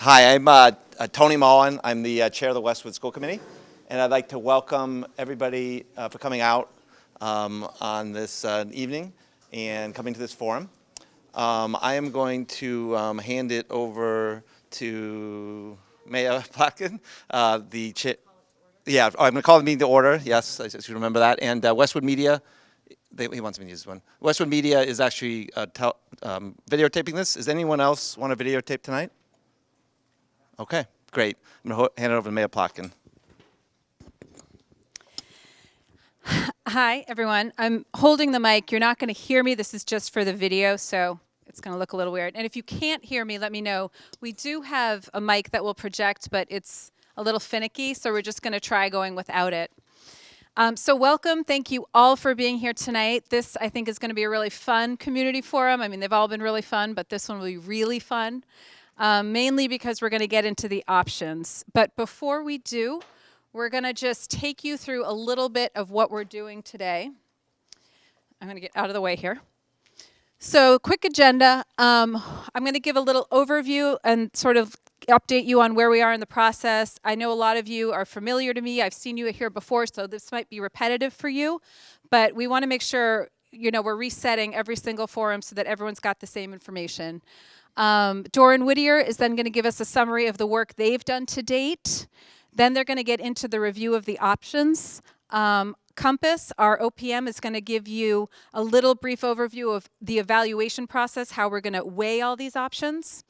Hi, I'm Tony Mullen. I'm the chair of the Westwood School Committee, and I'd like to welcome everybody for coming out on this evening and coming to this forum. I am going to hand it over to Maya Plotkin, the chair. Yeah, I'm going to call the meeting to order. Yes, I should remember that. And Westwood Media, he wants me to use this one. Westwood Media is actually videotaping this. Does anyone else want to videotape tonight? Okay, great. I'm going to hand it over to Maya Plotkin. Hi, everyone. I'm holding the mic. You're not going to hear me. This is just for the video, so it's going to look a little weird. And if you can't hear me, let me know. We do have a mic that will project, but it's a little finicky, so we're just going to try going without it. So welcome. Thank you all for being here tonight. This, I think, is going to be a really fun community forum. I mean, they've all been really fun, but this one will be really fun, mainly because we're going to get into the options. But before we do, we're going to just take you through a little bit of what we're doing today. I'm going to get out of the way here. So quick agenda. I'm going to give a little overview and sort of update you on where we are in the process. I know a lot of you are familiar to me. I've seen you here before, so this might be repetitive for you. But we want to make sure, we're resetting every single forum so that everyone's got the same information. Dore Whittier is then going to give us a summary of the work they've done to date. Then they're going to get into the review of the options. Compass, our OPM, is going to give you a little brief overview of the evaluation process, how we're going to weigh all these options.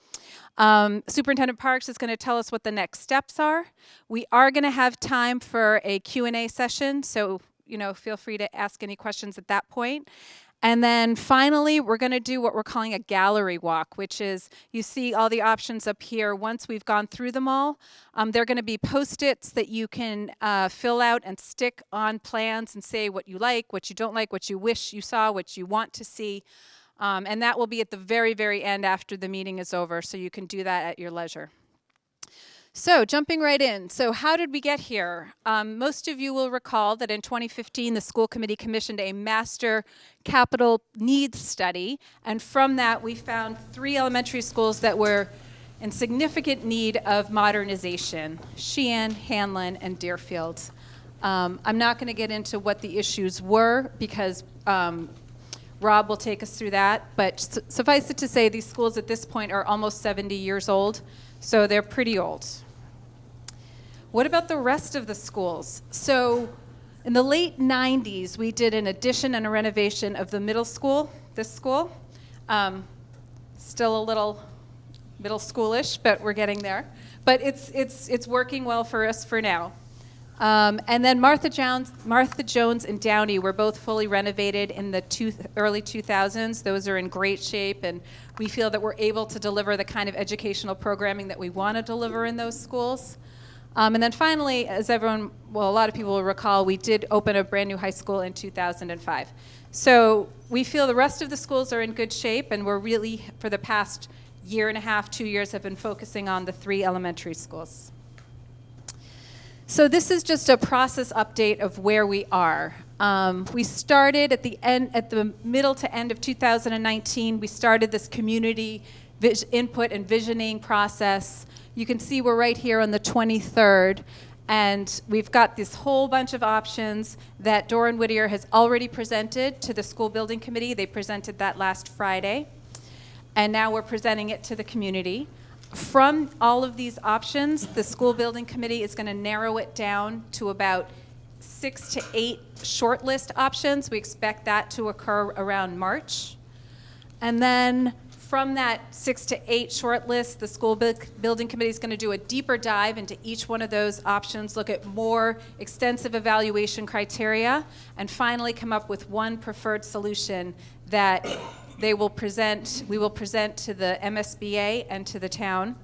Superintendent Parks is going to tell us what the next steps are. We are going to have time for a Q&A session, so feel free to ask any questions at that point. And then finally, we're going to do what we're calling a gallery walk, which is you see all the options up here. Once we've gone through them all, they're going to be Post-its that you can fill out and stick on plans and say what you like, what you don't like, what you wish you saw, what you want to see. And that will be at the very, very end after the meeting is over, so you can do that at your leisure. So jumping right in. So how did we get here? Most of you will recall that in 2015, the school committee commissioned a master capital needs study. And from that, we found 3 elementary schools that were in significant need of modernization: Sheehan, Hanlon, and Deerfield. I'm not going to get into what the issues were because Rob will take us through that. But suffice it to say, these schools at this point are almost 70 years old, so they're pretty old. What about the rest of the schools? So in the late 90s, we did an addition and a renovation of the middle school, this school. Still a little middle schoolish, but we're getting there. But it's working well for us for now. And then Martha Jones and Downey were both fully renovated in the early 2000s. Those are in great shape, and we feel that we're able to deliver the kind of educational programming that we want to deliver in those schools. And then finally, as a lot of people will recall, we did open a brand new high school in 2005. So we feel the rest of the schools are in good shape, and we're really, for the past year and a half, 2 years, have been focusing on the 3 elementary schools. So this is just a process update of where we are. We started at the middle to end of 2019, we started this community input and visioning process. You can see we're right here on the 23rd, and we've got this whole bunch of options that Dore Whittier has already presented to the school building committee. They presented that last Friday, and now we're presenting it to the community. From all of these options, the school building committee is going to narrow it down to about 6 to 8 shortlist options. We expect that to occur around March. And then from that 6 to 8 shortlist, the school building committee is going to do a deeper dive into each one of those options, look at more extensive evaluation criteria, and finally come up with one preferred solution that we will present to the MSBA and to the town.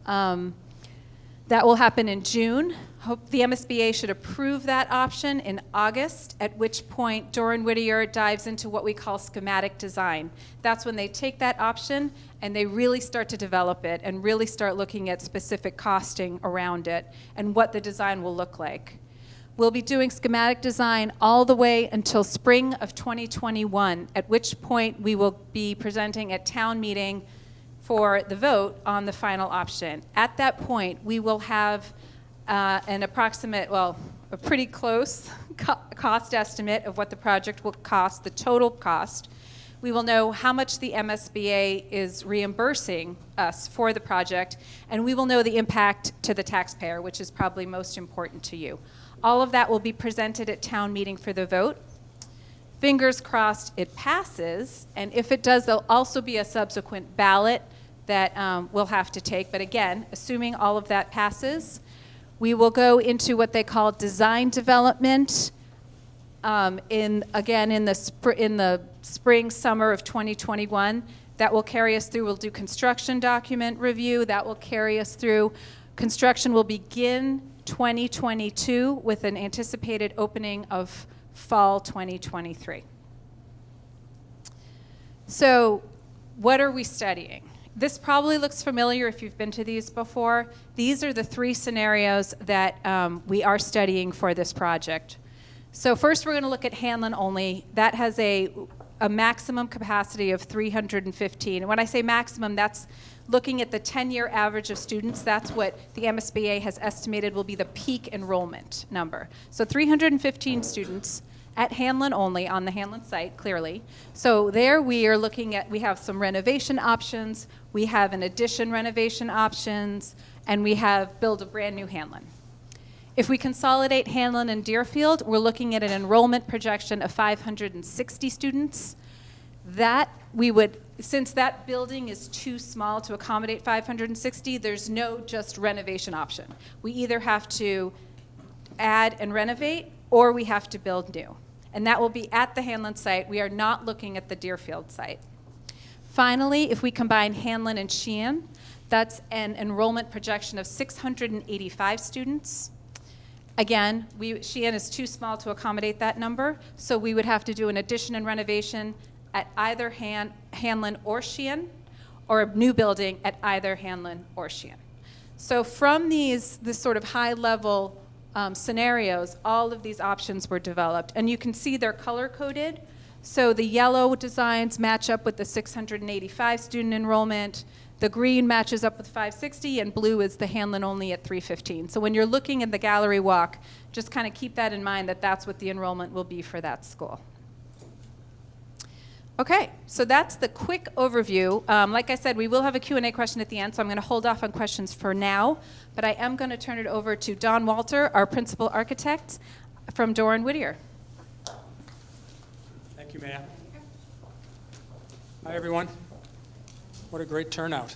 That will happen in June. Hope the MSBA should approve that option in August, at which point Dore Whittier dives into what we call schematic design. That's when they take that option and they really start to develop it and really start looking at specific costing around it and what the design will look like. We'll be doing schematic design all the way until spring of 2021, at which point we will be presenting at town meeting for the vote on the final option. At that point, we will have an approximate, well, a pretty close cost estimate of what the project will cost, the total cost. We will know how much the MSBA is reimbursing us for the project, and we will know the impact to the taxpayer, which is probably most important to you. All of that will be presented at town meeting for the vote. Fingers crossed it passes, and if it does, there'll also be a subsequent ballot that we'll have to take. But again, assuming all of that passes, we will go into what they call design development in the spring, summer of 2021. That will carry us through. We'll do construction document review. That will carry us through. Construction will begin 2022 with an anticipated opening of fall 2023. So what are we studying? This probably looks familiar if you've been to these before. These are the three scenarios that we are studying for this project. So first we're going to look at Hanlon only. That has a maximum capacity of 315. And when I say maximum, that's looking at the 10-year average of students. That's what the MSBA has estimated will be the peak enrollment number. So 315 students at Hanlon only, on the Hanlon site, clearly. So there we are looking at, we have some renovation options, we have an addition renovation options, and we have build a brand new Hanlon. If we consolidate Hanlon and Deerfield, we're looking at an enrollment projection of 560 students. That we would, since that building is too small to accommodate 560, there's no just renovation option. We either have to add and renovate, or we have to build new. And that will be at the Hanlon site. We are not looking at the Deerfield site. Finally, if we combine Hanlon and Sheehan, that's an enrollment projection of 685 students. Again, Sheehan is too small to accommodate that number, so we would have to do an addition and renovation at either Hanlon or Sheehan, or a new building at either Hanlon or Sheehan. So from this sort of high-level scenarios, all of these options were developed. And you can see they're color-coded. So the yellow designs match up with the 685 student enrollment. The green matches up with 560, and blue is the Hanlon only at 315. So when you're looking at the gallery walk, just kind of keep that in mind, that that's what the enrollment will be for that school. Okay, so that's the quick overview. Like I said, we will have a Q&A question at the end, so I'm going to hold off on questions for now. But I am going to turn it over to Don Walter, our principal architect from Dore Whittier. Thank you, ma'am. Hi, everyone. What a great turnout.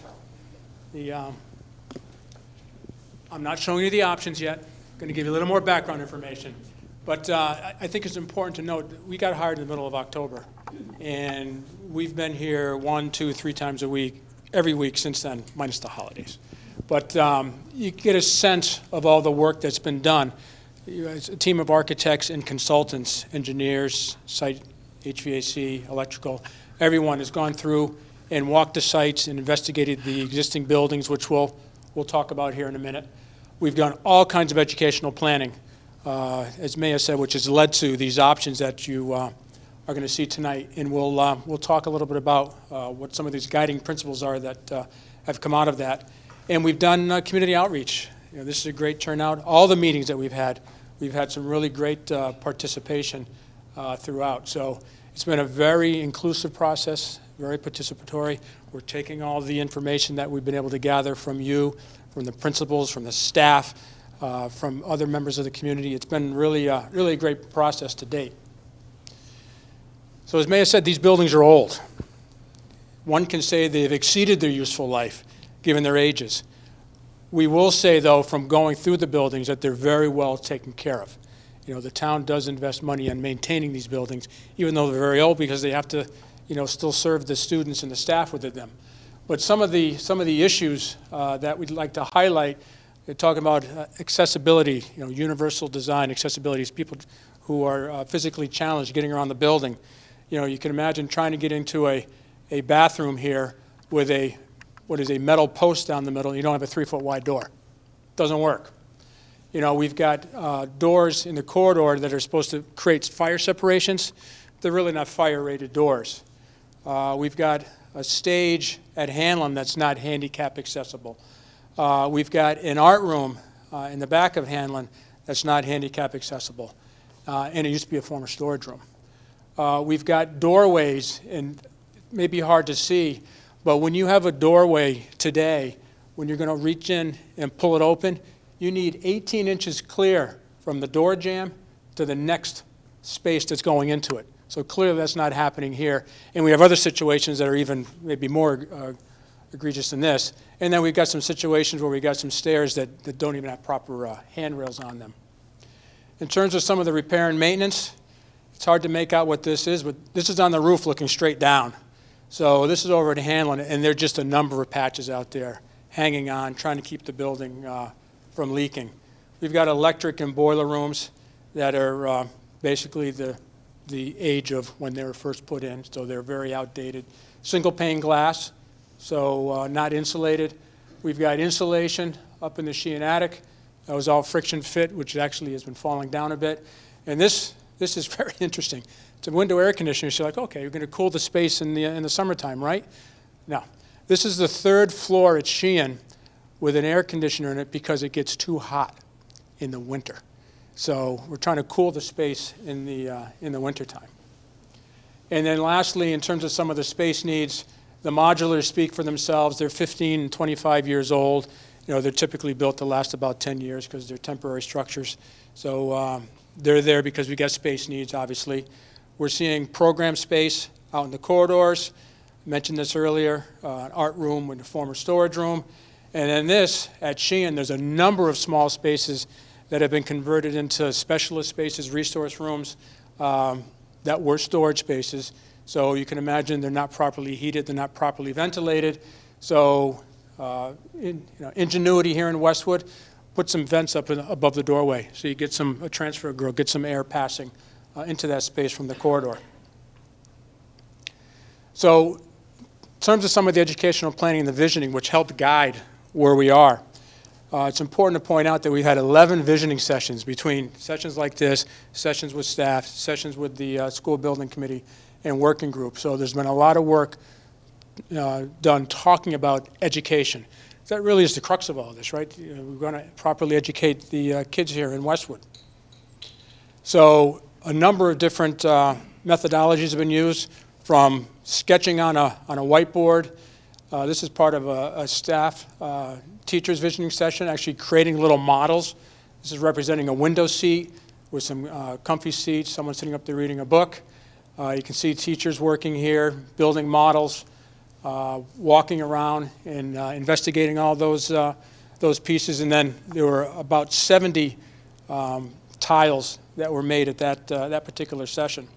I'm not showing you the options yet. I'm going to give you a little more background information. But I think it's important to note that we got hired in the middle of October. And we've been here 1, 2, 3 times a week, every week since then, minus the holidays. But you get a sense of all the work that's been done. It's a team of architects and consultants, engineers, site HVAC, electrical. Everyone has gone through and walked the sites and investigated the existing buildings, which we'll talk about here in a minute. We've done all kinds of educational planning, as Maya said, which has led to these options that you are going to see tonight. And we'll talk a little bit about what some of these guiding principles are that have come out of that. And we've done community outreach. You know, this is a great turnout. All the meetings that we've had some really great participation throughout. So it's been a very inclusive process, very participatory. We're taking all the information that we've been able to gather from you, from the principals, from the staff, from other members of the community. It's been really a great process to date. So as Maya said, these buildings are old. One can say they've exceeded their useful life, given their ages. We will say, though, from going through the buildings, that they're very well taken care of. You know, the town does invest money in maintaining these buildings, even though they're very old, because they have to, still serve the students and the staff within them. But some of the issues that we'd like to highlight, they're talking about accessibility, universal design, accessibility is people who are physically challenged getting around the building. You can imagine trying to get into a bathroom here with a metal post down the middle. You don't have a 3-foot wide door. Doesn't work. We've got doors in the corridor that are supposed to create fire separations. They're really not fire-rated doors. We've got a stage at Hanlon that's not handicap accessible. We've got an art room in the back of Hanlon that's not handicap accessible, and it used to be a former storage room. We've got doorways, and it may be hard to see, but when you have a doorway today, when you're going to reach in and pull it open, you need 18 inches clear from the door jamb to the next space that's going into it. So clearly that's not happening here. And we have other situations that are even maybe more egregious than this. And then we've got some situations where we've got some stairs that don't even have proper handrails on them. In terms of some of the repair and maintenance, it's hard to make out what this is, but this is on the roof looking straight down. So this is over at Hanlon, and there are just a number of patches out there hanging on, trying to keep the building from leaking. We've got electric and boiler rooms that are basically the age of when they were first put in, so they're very outdated. Single pane glass, so not insulated. We've got insulation up in the Sheehan attic. That was all friction fit, which actually has been falling down a bit. And this is very interesting. It's a window air conditioner. So you're like, okay, you're going to cool the space in the summertime, right? No. This is the third floor at Sheehan with an air conditioner in it because it gets too hot in the winter. So we're trying to cool the space in the wintertime. And then lastly, in terms of some of the space needs, the modulars speak for themselves. They're 15 and 25 years old. You know, they're typically built to last about 10 years because they're temporary structures. So they're there because we got space needs, obviously. We're seeing program space out in the corridors. I mentioned this earlier, an art room with a former storage room. And then this, at Sheehan, there's a number of small spaces that have been converted into specialist spaces, resource rooms that were storage spaces. So you can imagine they're not properly heated, they're not properly ventilated. So ingenuity here in Westwood, put some vents up above the doorway so you get a transfer grill, get some air passing into that space from the corridor. So in terms of some of the educational planning and the visioning, which helped guide where we are, it's important to point out that we've had 11 visioning sessions between sessions like this, sessions with staff, sessions with the school building committee, and working groups. So there's been a lot of work done talking about education. That really is the crux of all this, right? We're going to properly educate the kids here in Westwood. So a number of different methodologies have been used, from sketching on a whiteboard. This is part of a staff teacher's visioning session, actually creating little models. This is representing a window seat with some comfy seats, someone sitting up there reading a book. You can see teachers working here, building models, walking around and investigating all those pieces. And then there were about 70 tiles that were made at that particular session.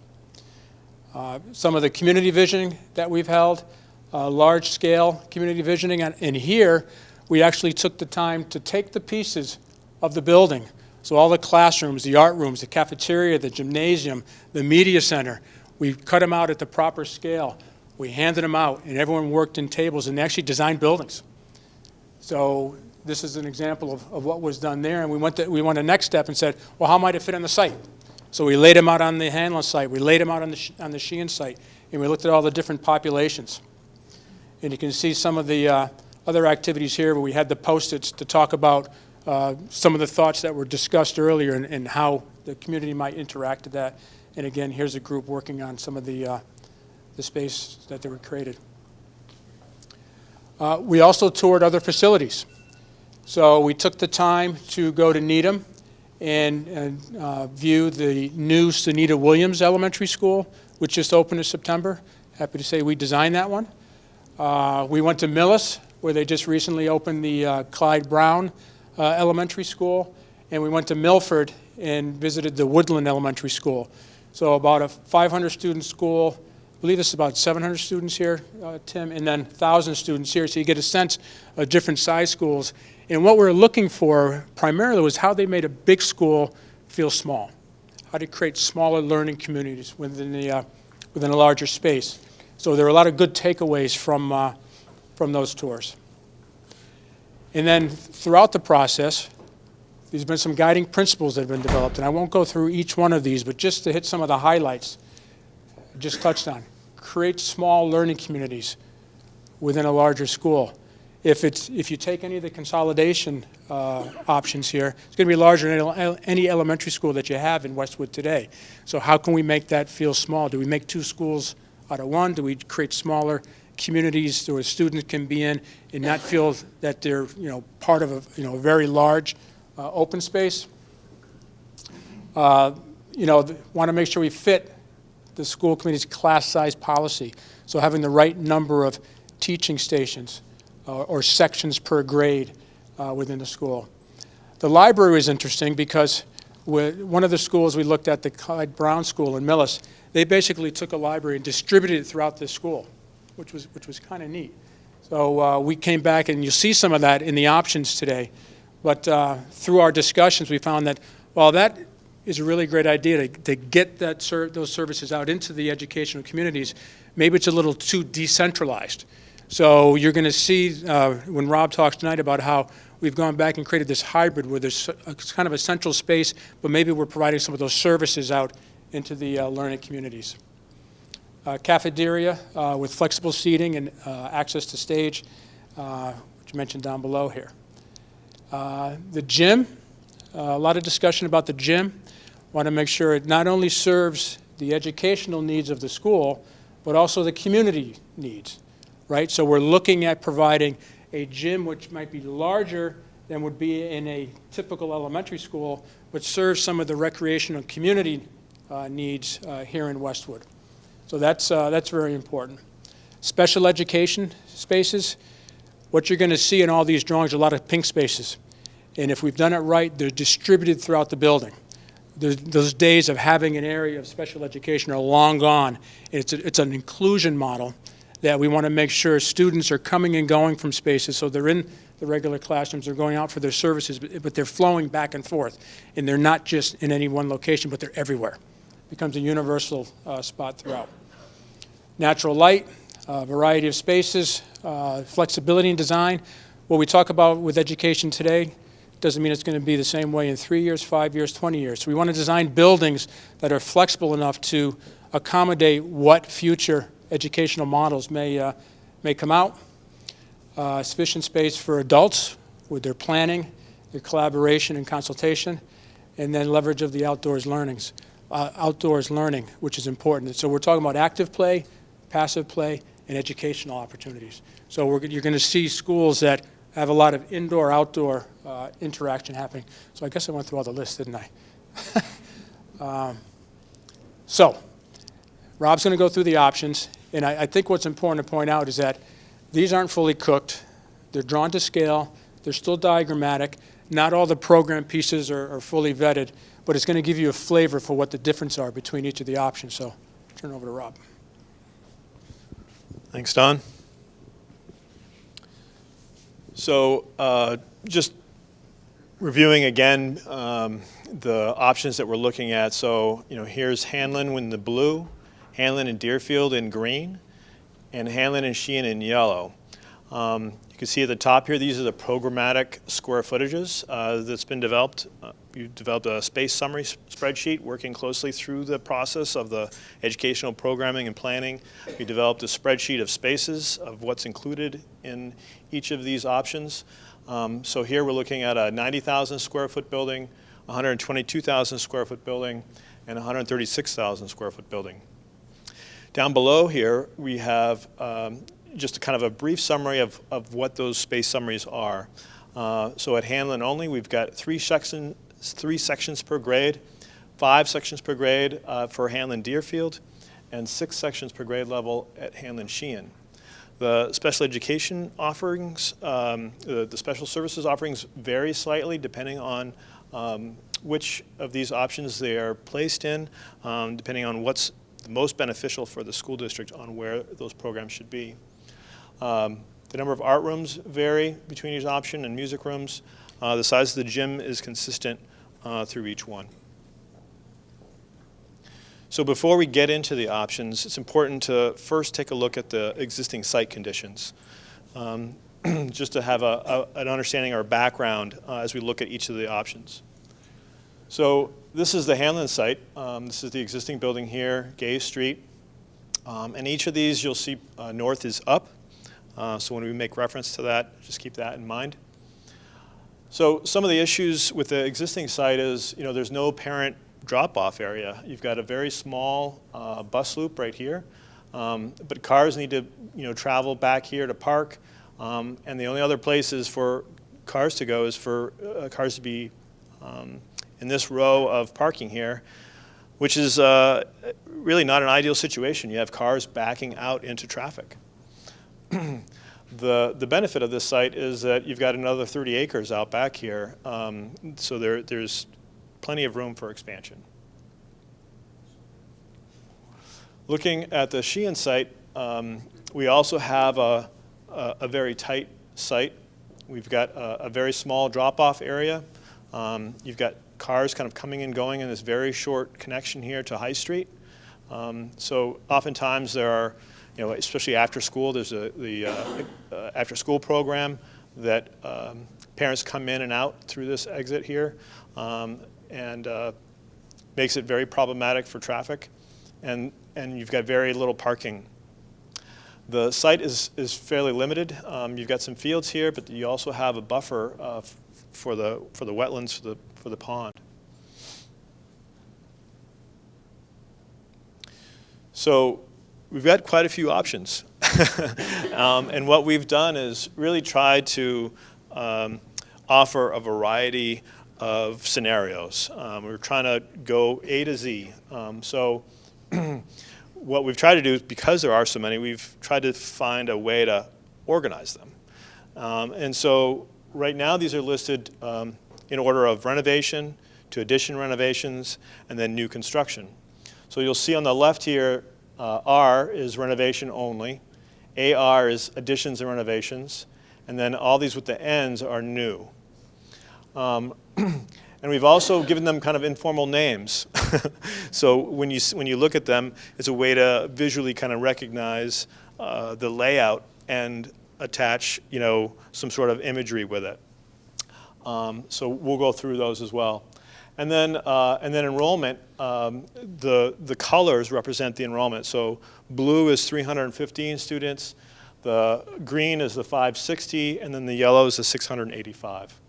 Some of the community visioning that we've held, large-scale community visioning, and here we actually took the time to take the pieces of the building. So all the classrooms, the art rooms, the cafeteria, the gymnasium, the media center, we cut them out at the proper scale. We handed them out, and everyone worked in tables, and they actually designed buildings. So this is an example of what was done there, and we went the next step and said, well, how might it fit on the site? So we laid them out on the Hanlon site, we laid them out on the Sheehan site, and we looked at all the different populations. And you can see some of the other activities here where we had the Post-its to talk about some of the thoughts that were discussed earlier and how the community might interact with that. And again, here's a group working on some of the space that they were created. We also toured other facilities. So we took the time to go to Needham and view the new Sunita Williams Elementary School, which just opened in September. Happy to say we designed that one. We went to Millis, where they just recently opened the Clyde Brown Elementary School, and we went to Milford and visited the Woodland Elementary School. So about a 500-student school. I believe this is about 700 students here, Tim, and then 1,000 students here. So you get a sense of different size schools. And what we're looking for primarily was how they made a big school feel small, how to create smaller learning communities within a larger space. So there are a lot of good takeaways from those tours. And then throughout the process, there's been some guiding principles that have been developed, and I won't go through each one of these, but just to hit some of the highlights I just touched on. create small learning communities within a larger school. If you take any of the consolidation options here, it's going to be larger than any elementary school that you have in Westwood today. So how can we make that feel small? Do we make 2 schools out of 1? Do we create smaller communities where students can be in and not feel that they're part of a very large open space? Want to make sure we fit the school committee's class size policy. So having the right number of teaching stations or sections per grade within the school. The library was interesting because one of the schools we looked at, the Clyde Brown School in Millis, they basically took a library and distributed it throughout the school, which was kind of neat. So we came back, and you'll see some of that in the options today. But through our discussions, we found that while that is a really great idea to get those services out into the educational communities, maybe it's a little too decentralized. So you're going to see when Rob talks tonight about how we've gone back and created this hybrid where there's kind of a central space, but maybe we're providing some of those services out into the learning communities. Cafeteria with flexible seating and access to stage, which you mentioned down below here. The gym, a lot of discussion about the gym. Want to make sure it not only serves the educational needs of the school, but also the community needs, right? So we're looking at providing a gym which might be larger than would be in a typical elementary school, but serves some of the recreational community needs here in Westwood. So that's very important. Special education spaces, what you're going to see in all these drawings are a lot of pink spaces. And if we've done it right, they're distributed throughout the building. Those days of having an area of special education are long gone. It's an inclusion model that we want to make sure students are coming and going from spaces, so they're in the regular classrooms, they're going out for their services, but they're flowing back and forth. And they're not just in any one location, but they're everywhere. It becomes a universal spot throughout. Natural light, variety of spaces, flexibility in design. What we talk about with education today doesn't mean it's going to be the same way in 3 years, 5 years, 20 years. So we want to design buildings that are flexible enough to accommodate what future educational models may come out. Sufficient space for adults with their planning, their collaboration and consultation, and then leverage of the outdoors learning, which is important. So we're talking about active play, passive play, and educational opportunities. So you're going to see schools that have a lot of indoor-outdoor interaction happening. So I guess I went through all the lists, didn't I? So Rob's going to go through the options, and I think what's important to point out is that these aren't fully cooked. They're drawn to scale. They're still diagrammatic. Not all the program pieces are fully vetted, but it's going to give you a flavor for what the differences are between each of the options. So turn it over to Rob. Thanks, Don. So just reviewing again the options that we're looking at. So here's Hanlon in the blue, Hanlon and Deerfield in green, and Hanlon and Sheehan in yellow. You can see at the top here, these are the programmatic square footages that's been developed. You developed a space summary spreadsheet working closely through the process of the educational programming and planning. We developed a spreadsheet of spaces of what's included in each of these options. So here we're looking at a 90,000 square foot building, 122,000 square foot building, and 136,000 square foot building. Down below here, we have just a kind of a brief summary of what those space summaries are. So at Hanlon only, we've got three sections per grade, 5 sections per grade for Hanlon Deerfield, and 6 sections per grade level at Hanlon Sheehan. The special education offerings, the special services offerings vary slightly depending on which of these options they are placed in, depending on what's the most beneficial for the school district on where those programs should be. The number of art rooms vary between each option, and music rooms. The size of the gym is consistent through each one. So before we get into the options, it's important to first take a look at the existing site conditions, just to have an understanding or background as we look at each of the options. So this is the Hanlon site. This is the existing building here, Gay Street. And each of these you'll see north is up. So when we make reference to that, just keep that in mind. So some of the issues with the existing site is, there's no parent drop-off area. You've got a very small bus loop right here, but cars need to, travel back here to park, and the only other places for cars to go is for cars to be in this row of parking here, which is really not an ideal situation. You have cars backing out into traffic. The benefit of this site is that you've got another 30 acres out back here, so there's plenty of room for expansion. Looking at the Sheehan site, we also have a very tight site. We've got a very small drop-off area. You've got cars kind of coming and going in this very short connection here to High Street. So oftentimes there are, especially after school, there's the after school program that parents come in and out through this exit here, and makes it very problematic for traffic. And you've got very little parking. The site is fairly limited. You've got some fields here, but you also have a buffer for the wetlands for the pond. So we've got quite a few options. And what we've done is really try to offer a variety of scenarios. We're trying to go A to Z. So what we've tried to do, because there are so many, we've tried to find a way to organize them. And so right now these are listed in order of renovation to addition renovations and then new construction. So you'll see on the left here, R is renovation only, AR is additions and renovations, and then all these with the N's are new. And we've also given them kind of informal names. So when you look at them, it's a way to visually kind of recognize the layout and attach, some sort of imagery with it. So we'll go through those as well. And then enrollment, the colors represent the enrollment. So blue is 315 students, the green is the 560, and then the yellow is the 685.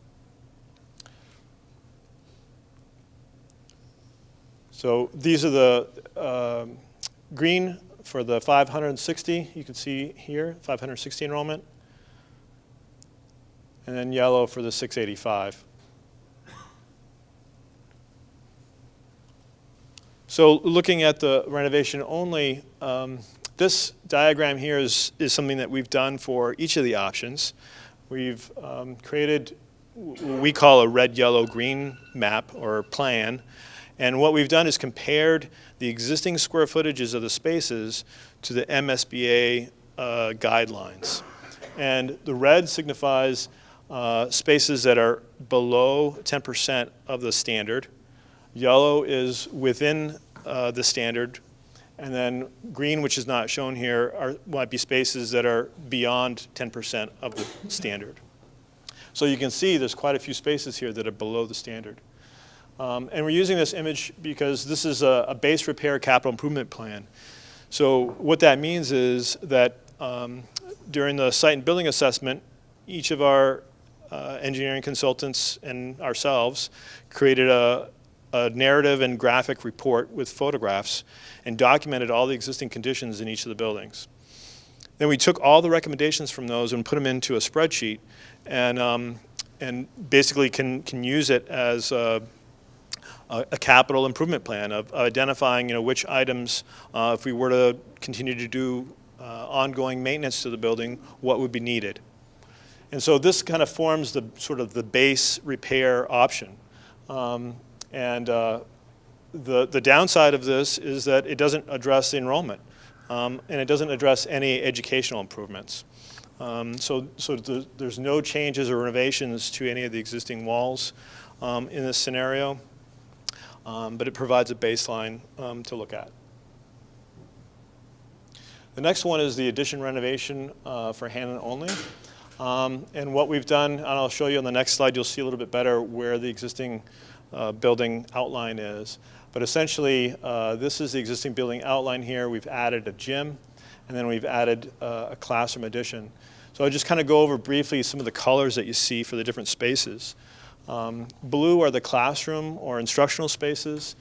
So these are the green for the 560, you can see here, 560 enrollment, and then yellow for the 685. So looking at the renovation only, this diagram here is something that we've done for each of the options. We've created what we call a red, yellow, green map or plan. And what we've done is compared the existing square footages of the spaces to the MSBA guidelines. And the red signifies spaces that are below 10% of the standard. Yellow is within the standard. And then green, which is not shown here, might be spaces that are beyond 10% of the standard. So you can see there's quite a few spaces here that are below the standard. And we're using this image because this is a base repair capital improvement plan. So what that means is that during the site and building assessment, each of our engineering consultants and ourselves created a narrative and graphic report with photographs and documented all the existing conditions in each of the buildings. Then we took all the recommendations from those and put them into a spreadsheet and basically can use it as a capital improvement plan of identifying, which items, if we were to continue to do ongoing maintenance to the building, what would be needed. And so this kind of forms the sort of the base repair option. And the downside of this is that it doesn't address the enrollment, and it doesn't address any educational improvements. So there's no changes or renovations to any of the existing walls in this scenario. But it provides a baseline to look at. The next one is the addition renovation for Hannon only. And what we've done, and I'll show you on the next slide, you'll see a little bit better where the existing building outline is. But essentially, this is the existing building outline here. We've added a gym, and then we've added a classroom addition. So I'll just kind of go over briefly some of the colors that you see for the different spaces. Blue are the classroom or instructional spaces.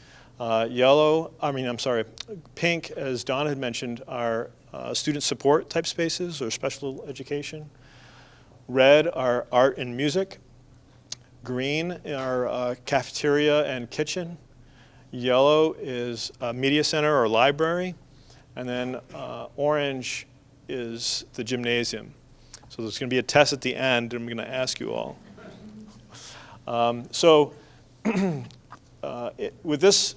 Pink, as Don had mentioned, are student support type spaces or special education. Red are art and music. Green are cafeteria and kitchen. Yellow is a media center or library. And then orange is the gymnasium. So there's going to be a test at the end, and I'm going to ask you all. With this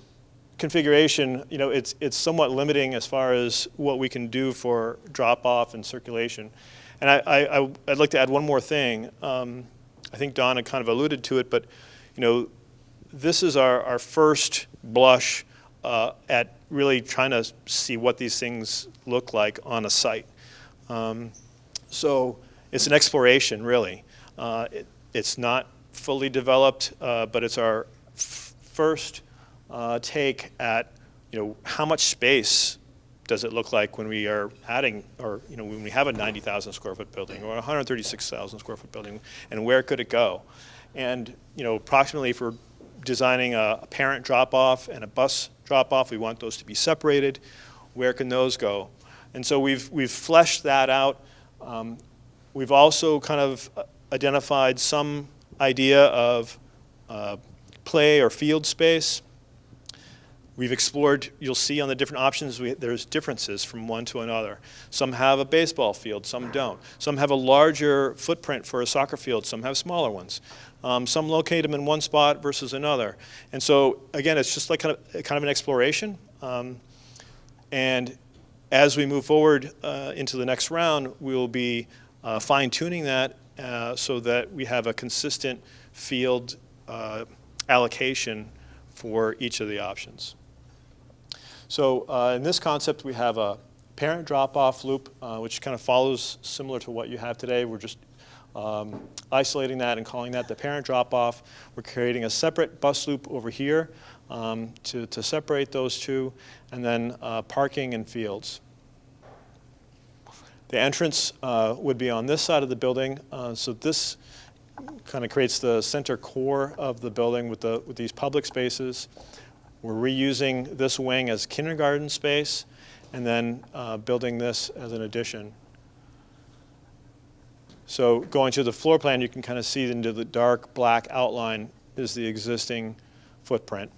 configuration, it's somewhat limiting as far as what we can do for drop-off and circulation. And I'd like to add one more thing. I think Don had kind of alluded to it, but this is our first blush at really trying to see what these things look like on a site. So it's an exploration, really. It's not fully developed, but it's our first take at how much space does it look like when we are adding, or when we have a 90,000 square foot building or a 136,000 square foot building, and where could it go? And approximately, if we're designing a parent drop-off and a bus drop-off, we want those to be separated. Where can those go? And so we've fleshed that out. We've also kind of identified some idea of play or field space. We've explored, you'll see on the different options, there's differences from one to another. Some have a baseball field, some don't. Some have a larger footprint for a soccer field, some have smaller ones. Some locate them in one spot versus another. And so, again, it's just like kind of an exploration. And as we move forward into the next round, we'll be fine-tuning that so that we have a consistent field allocation for each of the options. So in this concept, we have a parent drop-off loop, which kind of follows similar to what you have today. We're just isolating that and calling that the parent drop-off. We're creating a separate bus loop over here to separate those two, and then parking and fields. The entrance would be on this side of the building, so this kind of creates the center core of the building with these public spaces. We're reusing this wing as kindergarten space, and then building this as an addition. So going to the floor plan, you can kind of see into the dark black outline is the existing footprint.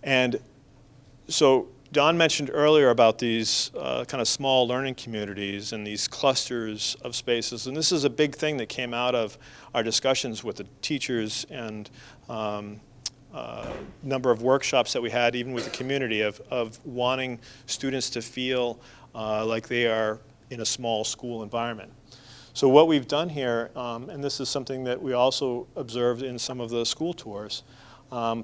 And so Don mentioned earlier about these kind of small learning communities and these clusters of spaces. And this is a big thing that came out of our discussions with the teachers and number of workshops that we had, even with the community, of wanting students to feel like they are in a small school environment. So what we've done here, and this is something that we also observed in some of the school tours,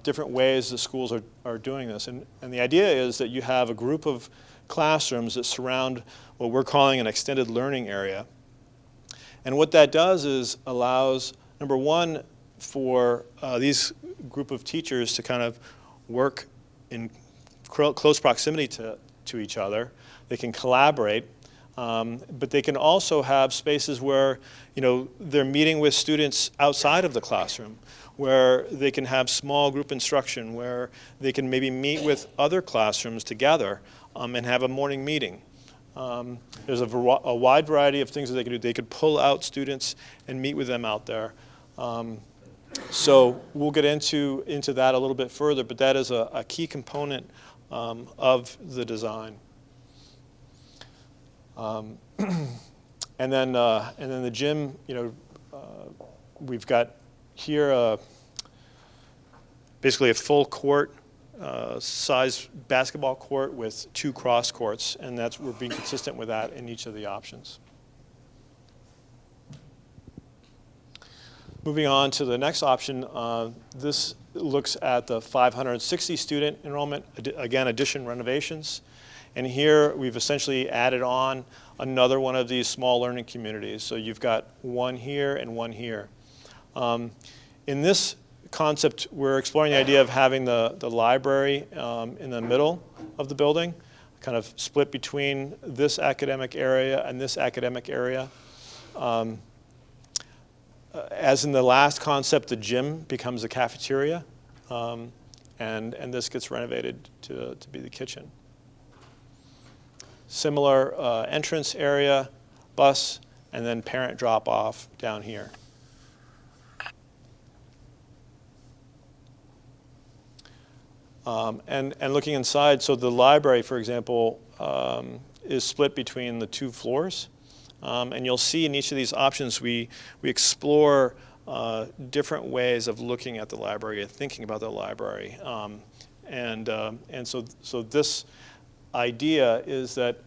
different ways the schools are doing this. And the idea is that you have a group of classrooms that surround what we're calling an extended learning area. And what that does is allows, number one, for these group of teachers to kind of work in close proximity to each other. They can collaborate, but they can also have spaces where they're meeting with students outside of the classroom, where they can have small group instruction, where they can maybe meet with other classrooms together and have a morning meeting. There's a wide variety of things that they can do. They could pull out students and meet with them out there. So we'll get into that a little bit further, but that is a key component of the design. And then the gym, we've got here basically a full court size basketball court with 2 cross courts, and we're being consistent with that in each of the options. Moving on to the next option, this looks at the 560 student enrollment, again, addition renovations. And here we've essentially added on another one of these small learning communities. So you've got one here and one here. In this concept, we're exploring the idea of having the library in the middle of the building, kind of split between this academic area and this academic area. As in the last concept, the gym becomes a cafeteria, and this gets renovated to be the kitchen. Similar entrance area, bus, and then parent drop-off down here. And looking inside, so the library, for example, is split between the 2 floors. And you'll see in each of these options, we explore different ways of looking at the library and thinking about the library. And so this idea is that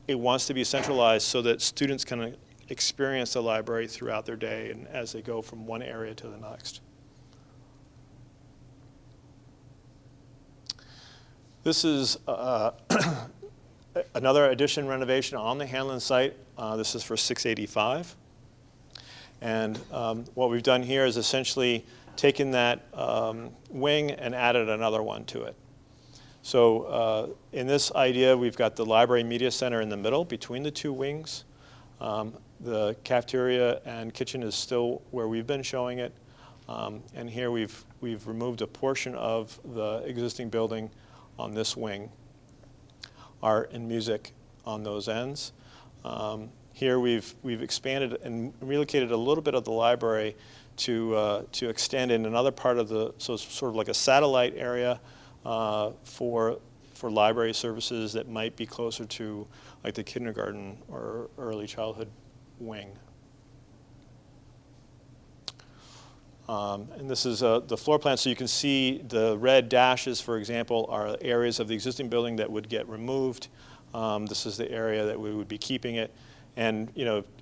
it wants to be centralized so that students can experience the library throughout their day and as they go from one area to the next. This is another addition renovation on the Hanlon site. This is for 685. And what we've done here is essentially taken that wing and added another one to it. So in this idea, we've got the library media center in the middle between the 2 wings. The cafeteria and kitchen is still where we've been showing it. And here we've removed a portion of the existing building on this wing, art and music on those ends. Here we've expanded and relocated a little bit of the library to extend in another part of so it's sort of like a satellite area for library services that might be closer to like the kindergarten or early childhood wing. And this is the floor plan, so you can see the red dashes, for example, are areas of the existing building that would get removed. This is the area that we would be keeping it, and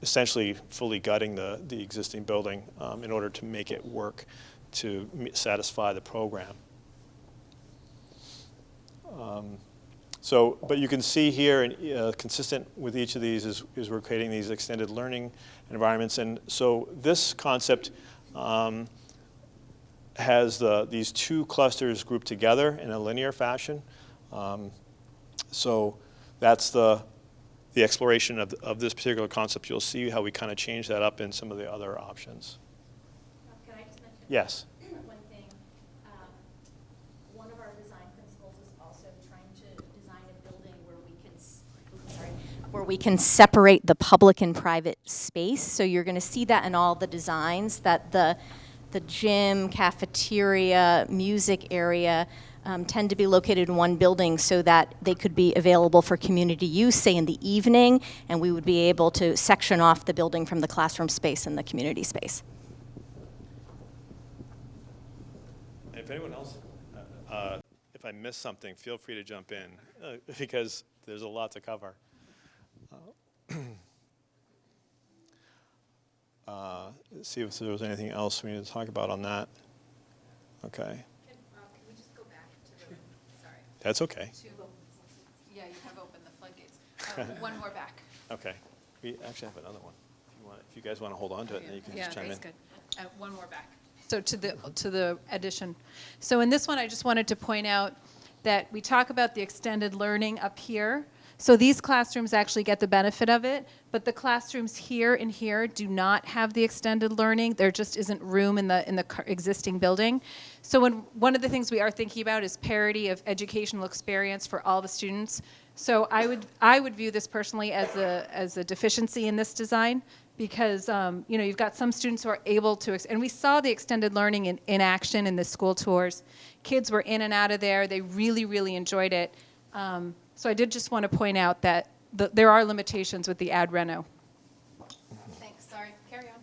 essentially fully gutting the existing building in order to make it work to satisfy the program. But you can see here, and consistent with each of these, is we're creating these extended learning environments, and so this concept has these 2 clusters grouped together in a linear fashion. So that's the exploration of this particular concept. You'll see how we kind of change that up in some of the other options. Can I just mention? Yes. One thing. One of our design principles is also trying to design a building where we can separate the public and private space. So you're going to see that in all the designs, that the gym, cafeteria, music area tend to be located in one building so that they could be available for community use, say in the evening, and we would be able to section off the building from the classroom space and the community space. If anyone else, if I missed something, feel free to jump in because there's a lot to cover. See if there was anything else we need to talk about on that. Okay. Can we just go back to the, sorry. That's okay. Yeah, you have opened the floodgates. One more back. Okay. We actually have another one. If you guys want to hold on to it, then you can just chime in. That's good. One more back. So to the addition. So in this one, I just wanted to point out that we talk about the extended learning up here. So these classrooms actually get the benefit of it, but the classrooms here and here do not have the extended learning. There just isn't room in the existing building. So one of the things we are thinking about is parity of educational experience for all the students. So I would view this personally as a deficiency in this design because you've got some students who are able to, and we saw the extended learning in action in the school tours. Kids were in and out of there. They really, really enjoyed it. So I did just want to point out that there are limitations with the ad reno. Thanks. Sorry. Carry on.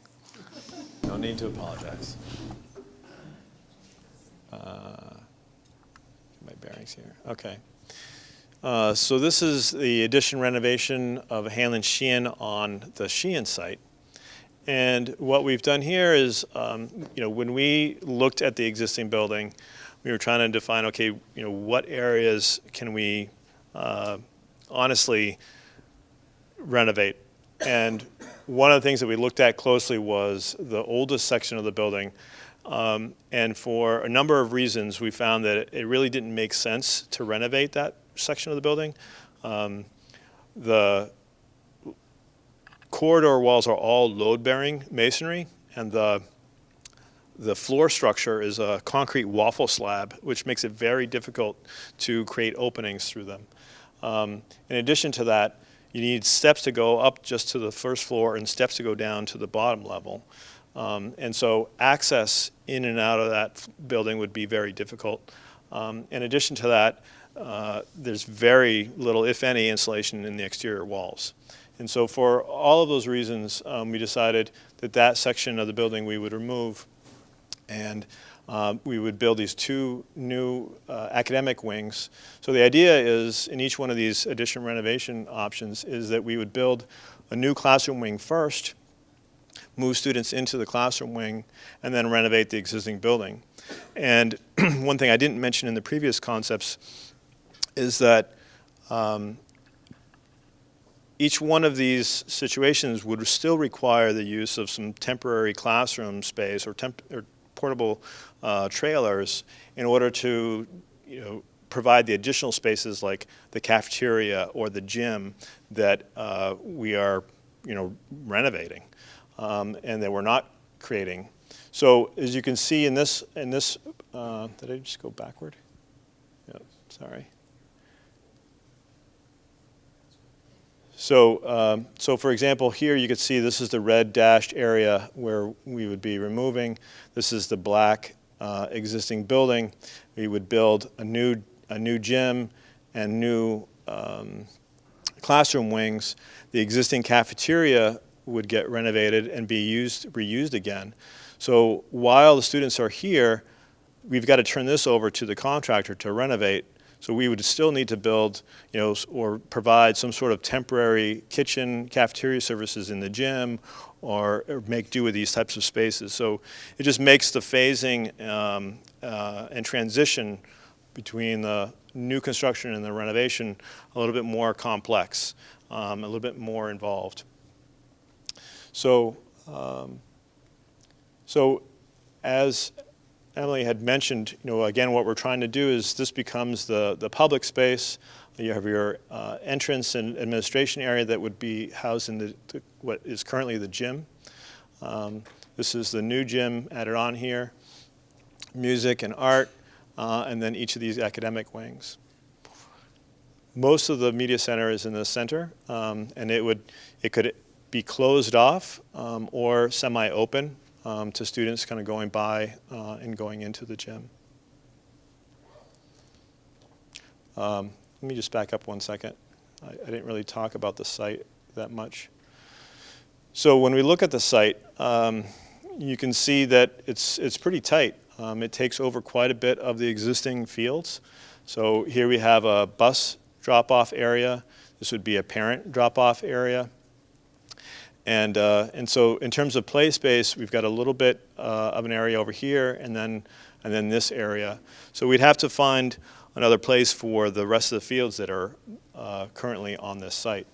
No need to apologize. My bearings here. Okay. So this is the addition renovation of Hanlon Sheehan on the Sheehan site. And what we've done here is, when we looked at the existing building, we were trying to define, okay, what areas can we honestly renovate. And one of the things that we looked at closely was the oldest section of the building, And for a number of reasons, we found that it really didn't make sense to renovate that section of the building. The corridor walls are all load-bearing masonry, and the floor structure is a concrete waffle slab, which makes it very difficult to create openings through them. In addition to that, you need steps to go up just to the first floor and steps to go down to the bottom level. And so access in and out of that building would be very difficult. In addition to that, there's very little, if any, insulation in the exterior walls. And so for all of those reasons, we decided that that section of the building we would remove, and we would build these two new academic wings. So the idea is, in each one of these addition renovation options, is that we would build a new classroom wing first, move students into the classroom wing, and then renovate the existing building. And one thing I didn't mention in the previous concepts is that each one of these situations would still require the use of some temporary classroom space or portable trailers in order to, provide the additional spaces like the cafeteria or the gym that we are, renovating and that we're not creating. So as you can see in this, did I just go backward? Yeah, sorry. So, for example, here you can see this is the red dashed area where we would be removing. This is the black existing building. We would build a new gym and new classroom wings. The existing cafeteria would get renovated and be reused again. So while the students are here, we've got to turn this over to the contractor to renovate. So we would still need to build, or provide some sort of temporary kitchen, cafeteria services in the gym, or make do with these types of spaces. So it just makes the phasing and transition between the new construction and the renovation a little bit more complex, a little bit more involved. So, as Emily had mentioned, again, what we're trying to do is this becomes the public space. You have your entrance and administration area that would be housed in what is currently the gym. This is the new gym added on here, music and art, and then each of these academic wings. Most of the media center is in the center, and it could be closed off or semi-open to students kind of going by and going into the gym. Let me just back up one second. I didn't really talk about the site that much. So when we look at the site, you can see that it's pretty tight. It takes over quite a bit of the existing fields. So here we have a bus drop-off area. This would be a parent drop-off area. And so in terms of play space, we've got a little bit of an area over here and then this area. So we'd have to find another place for the rest of the fields that are currently on this site.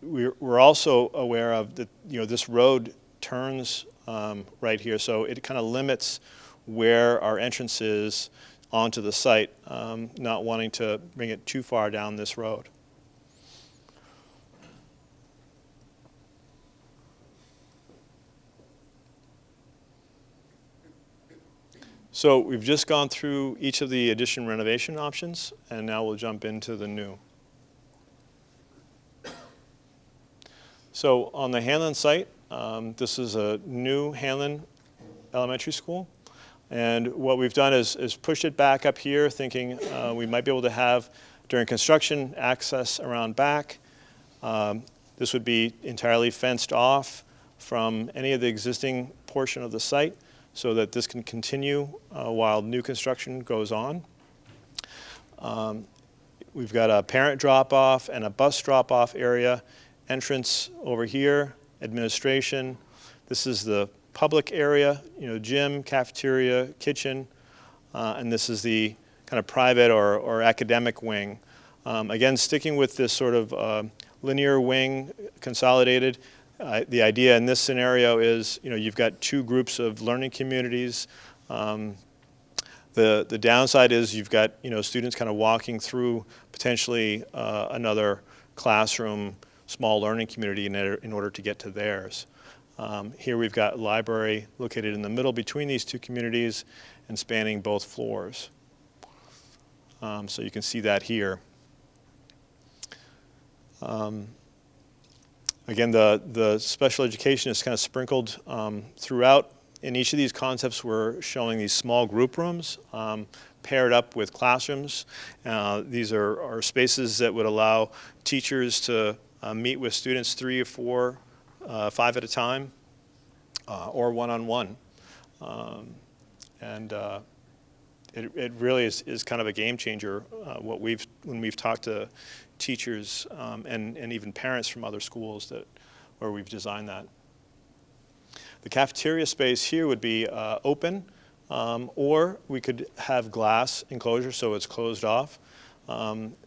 We're also aware of that, this road turns right here, so it kind of limits where our entrance is onto the site, not wanting to bring it too far down this road. So we've just gone through each of the addition renovation options, and now we'll jump into the new. So on the Hanlon site, this is a new Hanlon elementary school. And what we've done is push it back up here, thinking we might be able to have, during construction, access around back. This would be entirely fenced off from any of the existing portion of the site, so that this can continue while new construction goes on. We've got a parent drop-off and a bus drop-off area. Entrance over here, administration. This is the public area, gym, cafeteria, kitchen, and this is the kind of private or academic wing. Again, sticking with this sort of linear wing, consolidated. the idea in this scenario is, you've got two groups of learning communities. The downside is you've got, students kind of walking through potentially another classroom, small learning community in order to get to theirs. Here we've got a library located in the middle between these two communities and spanning both floors. So you can see that here. Again, the special education is kind of sprinkled throughout. In each of these concepts, we're showing these small group rooms paired up with classrooms. These are spaces that would allow teachers to meet with students 3 or 4, 5 at a time, or one-on-one. It really is kind of a game changer when we've talked to teachers and even parents from other schools where we've designed that. The cafeteria space here would be open, or we could have glass enclosure so it's closed off.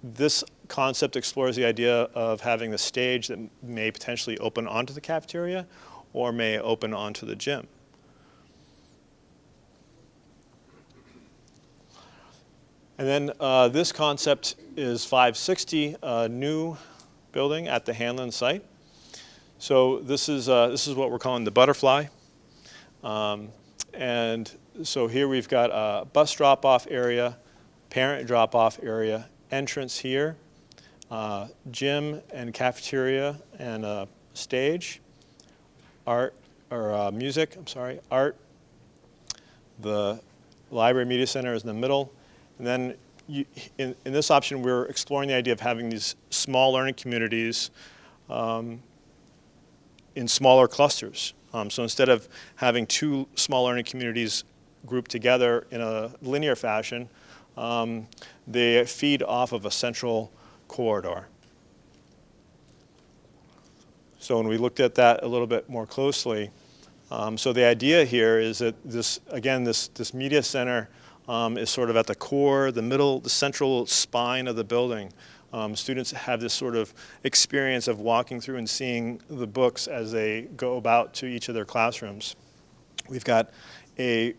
This concept explores the idea of having the stage that may potentially open onto the cafeteria or may open onto the gym. And then this concept is 560, a new building at the Hanlon site. So this is what we're calling the butterfly. And so here we've got a bus drop-off area, parent drop-off area, entrance here, gym and cafeteria and a stage, music, art. The library media center is in the middle. And then in this option, we're exploring the idea of having these small learning communities in smaller clusters. So instead of having 2 small learning communities grouped together in a linear fashion, they feed off of a central corridor. So when we looked at that a little bit more closely, so the idea here is that this media center is sort of at the core, the middle, the central spine of the building. Students have this sort of experience of walking through and seeing the books as they go about to each of their classrooms. We've got a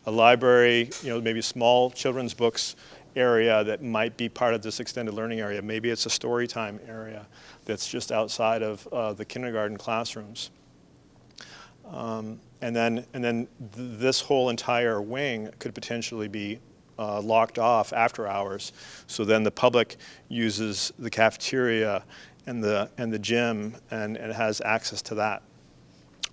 library, maybe a small children's books area that might be part of this extended learning area. Maybe it's a story time area that's just outside of the kindergarten classrooms. And then this whole entire wing could potentially be locked off after hours. So then the public uses the cafeteria and the gym and it has access to that.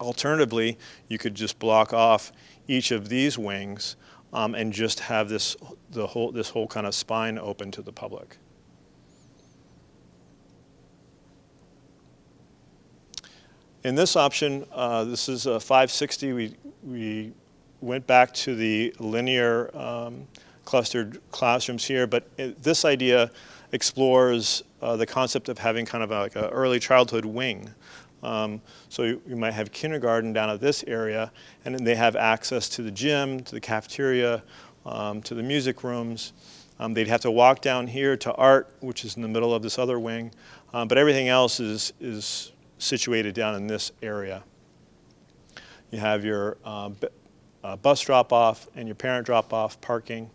Alternatively, you could just block off each of these wings and just have this whole kind of spine open to the public. In this option, this is a 560. We went back to the linear clustered classrooms here, but this idea explores the concept of having kind of like an early childhood wing. So you might have kindergarten down at this area, and then they have access to the gym, to the cafeteria, to the music rooms. They'd have to walk down here to art, which is in the middle of this other wing, but everything else is situated down in this area. You have your bus drop-off and your parent drop-off parking.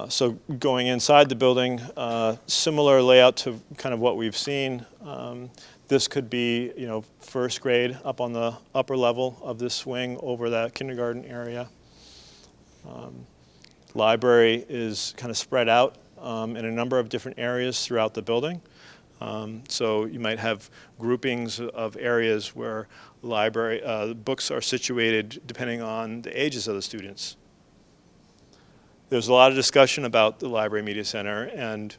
So going inside the building, similar layout to kind of what we've seen. This could be, first grade up on the upper level of this wing over that kindergarten area. Library is kind of spread out in a number of different areas throughout the building. So you might have groupings of areas where library books are situated depending on the ages of the students. There's a lot of discussion about the Library Media Center, and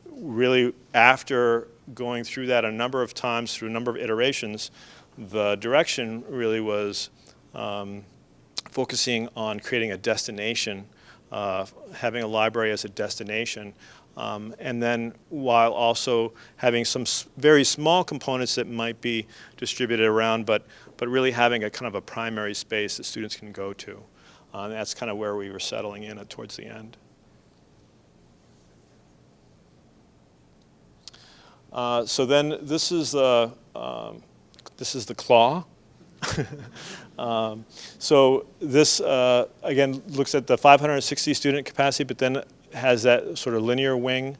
really after going through that a number of times through a number of iterations, the direction really was focusing on creating a destination, having a library as a destination, and then while also having some very small components that might be distributed around, but really having a kind of a primary space that students can go to. And that's kind of where we were settling in towards the end. So then this is the claw. So this, again, looks at the 560 student capacity, but then has that sort of linear wing,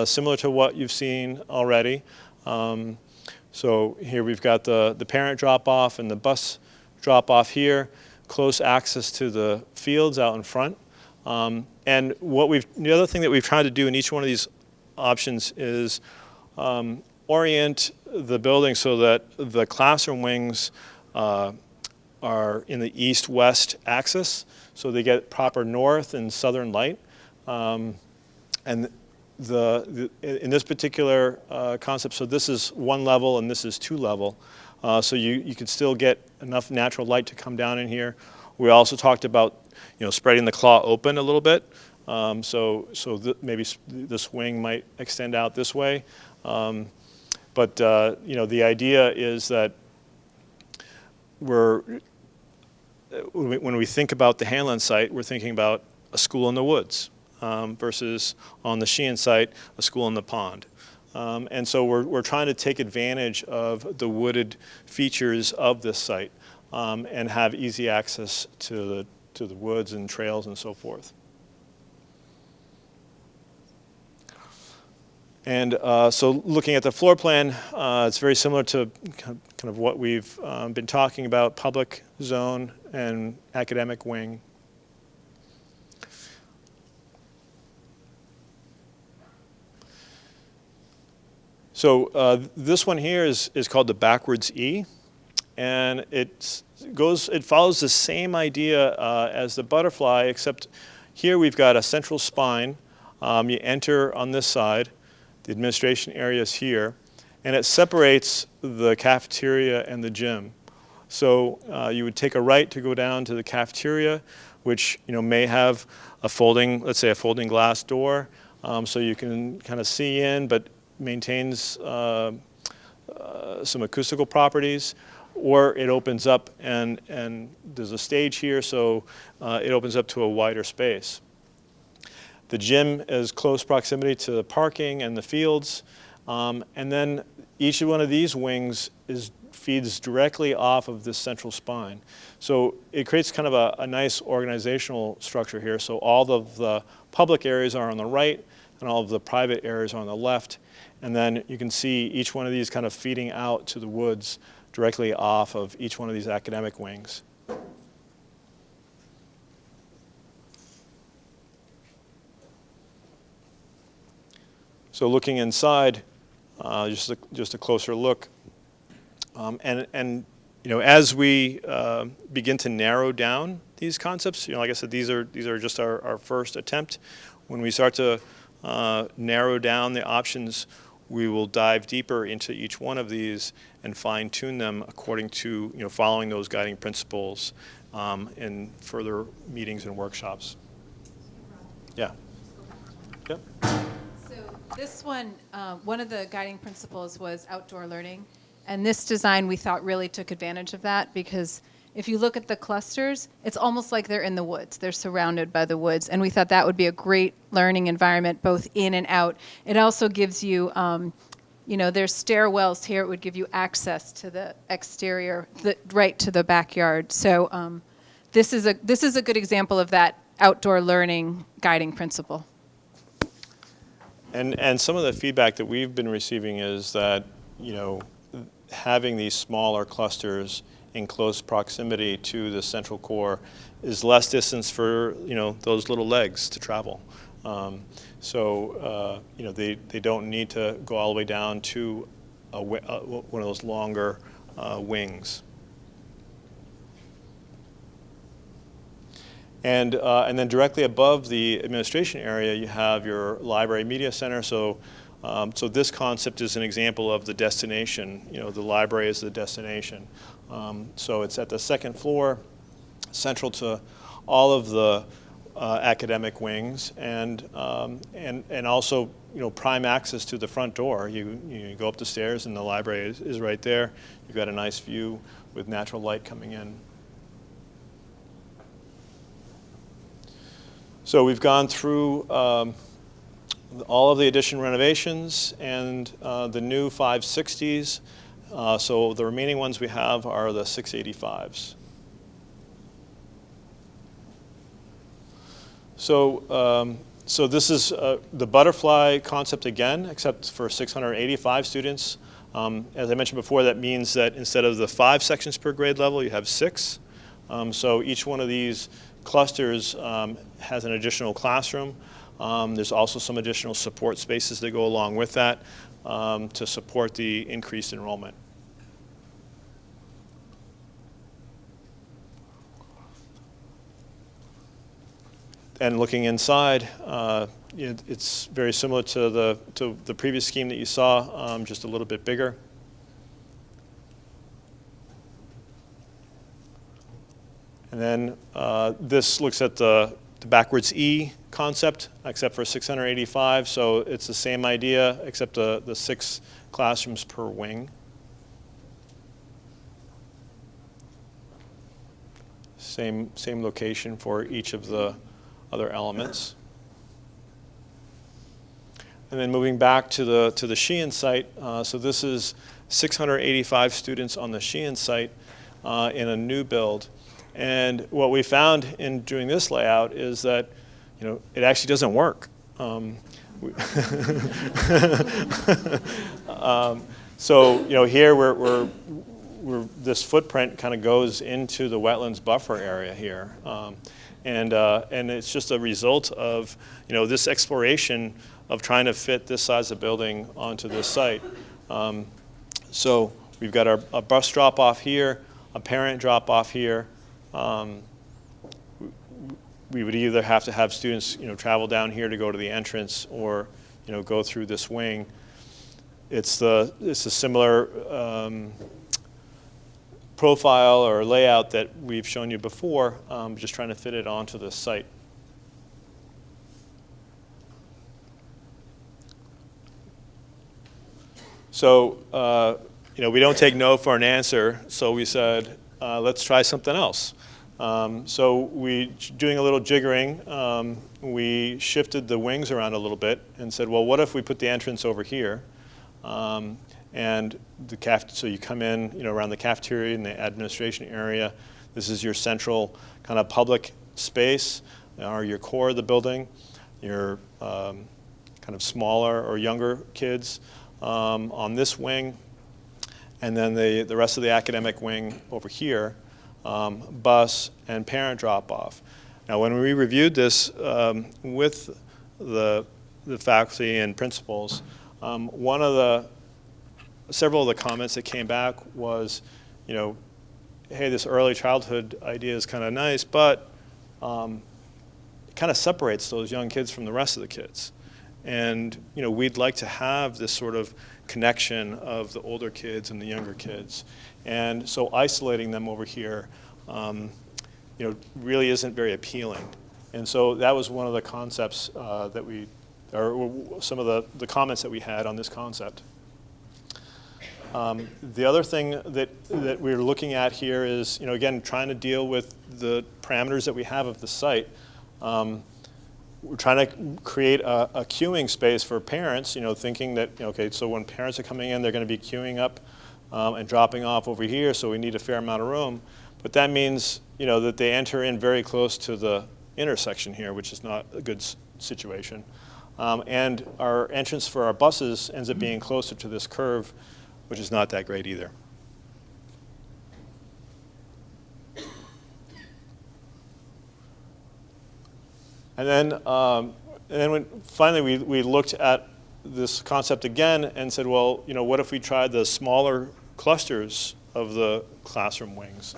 similar to what you've seen already. So here we've got the parent drop-off and the bus drop-off here, close access to the fields out in front. And the other thing that we've tried to do in each one of these options is orient the building so that the classroom wings are in the east-west axis, so they get proper north and southern light. And in this particular concept, so this is one level and this is two level, so you can still get enough natural light to come down in here. We also talked about spreading the claw open a little bit, maybe this wing might extend out this way. But the idea is that when we think about the Hanlon site, we're thinking about a school in the woods versus on the Sheehan site, a school in the pond. And so we're trying to take advantage of the wooded features of this site and have easy access to the woods and trails and so forth. And so looking at the floor plan, it's very similar to kind of what we've been talking about, public zone and academic wing. So this one here is called the backwards E, and it follows the same idea as the butterfly, except here we've got a central spine. You enter on this side. The administration area is here, and it separates the cafeteria and the gym. So you would take a right to go down to the cafeteria, which may have a folding, let's say a folding glass door, so you can kind of see in, but maintains some acoustical properties. Or it opens up and there's a stage here, so it opens up to a wider space. The gym is close proximity to the parking and the fields. And then each one of these wings feeds directly off of this central spine. So it creates kind of a nice organizational structure here. So all of the public areas are on the right and all of the private areas are on the left. And then you can see each one of these kind of feeding out to the woods directly off of each one of these academic wings. So looking inside, just a closer look, as we begin to narrow down these concepts, like I said, these are just our first attempt. When we start to narrow down the options, we will dive deeper into each one of these and fine-tune them according to following those guiding principles in further meetings and workshops. Yeah. Yep. This one of the guiding principles was outdoor learning. And this design we thought really took advantage of that, because if you look at the clusters, it's almost like they're in the woods. They're surrounded by the woods. And we thought that would be a great learning environment, both in and out. It also gives you, there's stairwells here. It would give you access to the exterior, right to the backyard. So this is a good example of that outdoor learning guiding principle. And some of the feedback that we've been receiving is that, having these smaller clusters in close proximity to the central core is less distance for, those little legs to travel. They don't need to go all the way down to one of those longer wings. And then directly above the administration area, you have your library media center. So this concept is an example of the destination. The library is the destination. So it's at the second floor, central to all of the academic wings, and also prime access to the front door. You go up the stairs, and the library is right there. You've got a nice view with natural light coming in. So we've gone through all of the addition renovations and the new 560s. So the remaining ones we have are the 685s. So this is the butterfly concept again, except for 685 students. As I mentioned before, that means that instead of the 5 sections per grade level, you have 6. So each one of these clusters has an additional classroom. There's also some additional support spaces that go along with that to support the increased enrollment. And looking inside, it's very similar to the previous scheme that you saw, just a little bit bigger. And then this looks at the backwards E concept, except for 685. So it's the same idea, except the 6 classrooms per wing. Same location for each of the other elements. And then moving back to the Sheehan site, so this is 685 students on the Sheehan site in a new build. And what we found in doing this layout is that, it actually doesn't work. So, here we're this footprint kind of goes into the wetlands buffer area here. And it's just a result of, this exploration of trying to fit this size of building onto this site. So we've got a bus drop off here, a parent drop off here. We would either have to have students, travel down here to go to the entrance, or, go through this wing. It's a similar profile or layout that we've shown you before, just trying to fit it onto this site. So, we don't take no for an answer, so we said, let's try something else. So doing a little jiggering, we shifted the wings around a little bit and said, well, what if we put the entrance over here? And so you come in, around the cafeteria and the administration area. This is your central kind of public space, or your core of the building. Your kind of smaller or younger kids on this wing, and then the rest of the academic wing over here, bus and parent drop-off. Now, when we reviewed this with the faculty and principals, several of the comments that came back was, hey, this early childhood idea is kind of nice, but it kind of separates those young kids from the rest of the kids. And we'd like to have this sort of connection of the older kids and the younger kids. And so isolating them over here, really isn't very appealing. And so that was one of the concepts or some of the comments that we had on this concept. The other thing that we're looking at here is, again, trying to deal with the parameters that we have of the site. We're trying to create a queuing space for parents, thinking that, okay, so when parents are coming in, they're going to be queuing up and dropping off over here, so we need a fair amount of room. But that means, that they enter in very close to the intersection here, which is not a good situation. And our entrance for our buses ends up being closer to this curve, which is not that great either. And then when finally we looked at this concept again and said, well, what if we tried the smaller clusters of the classroom wings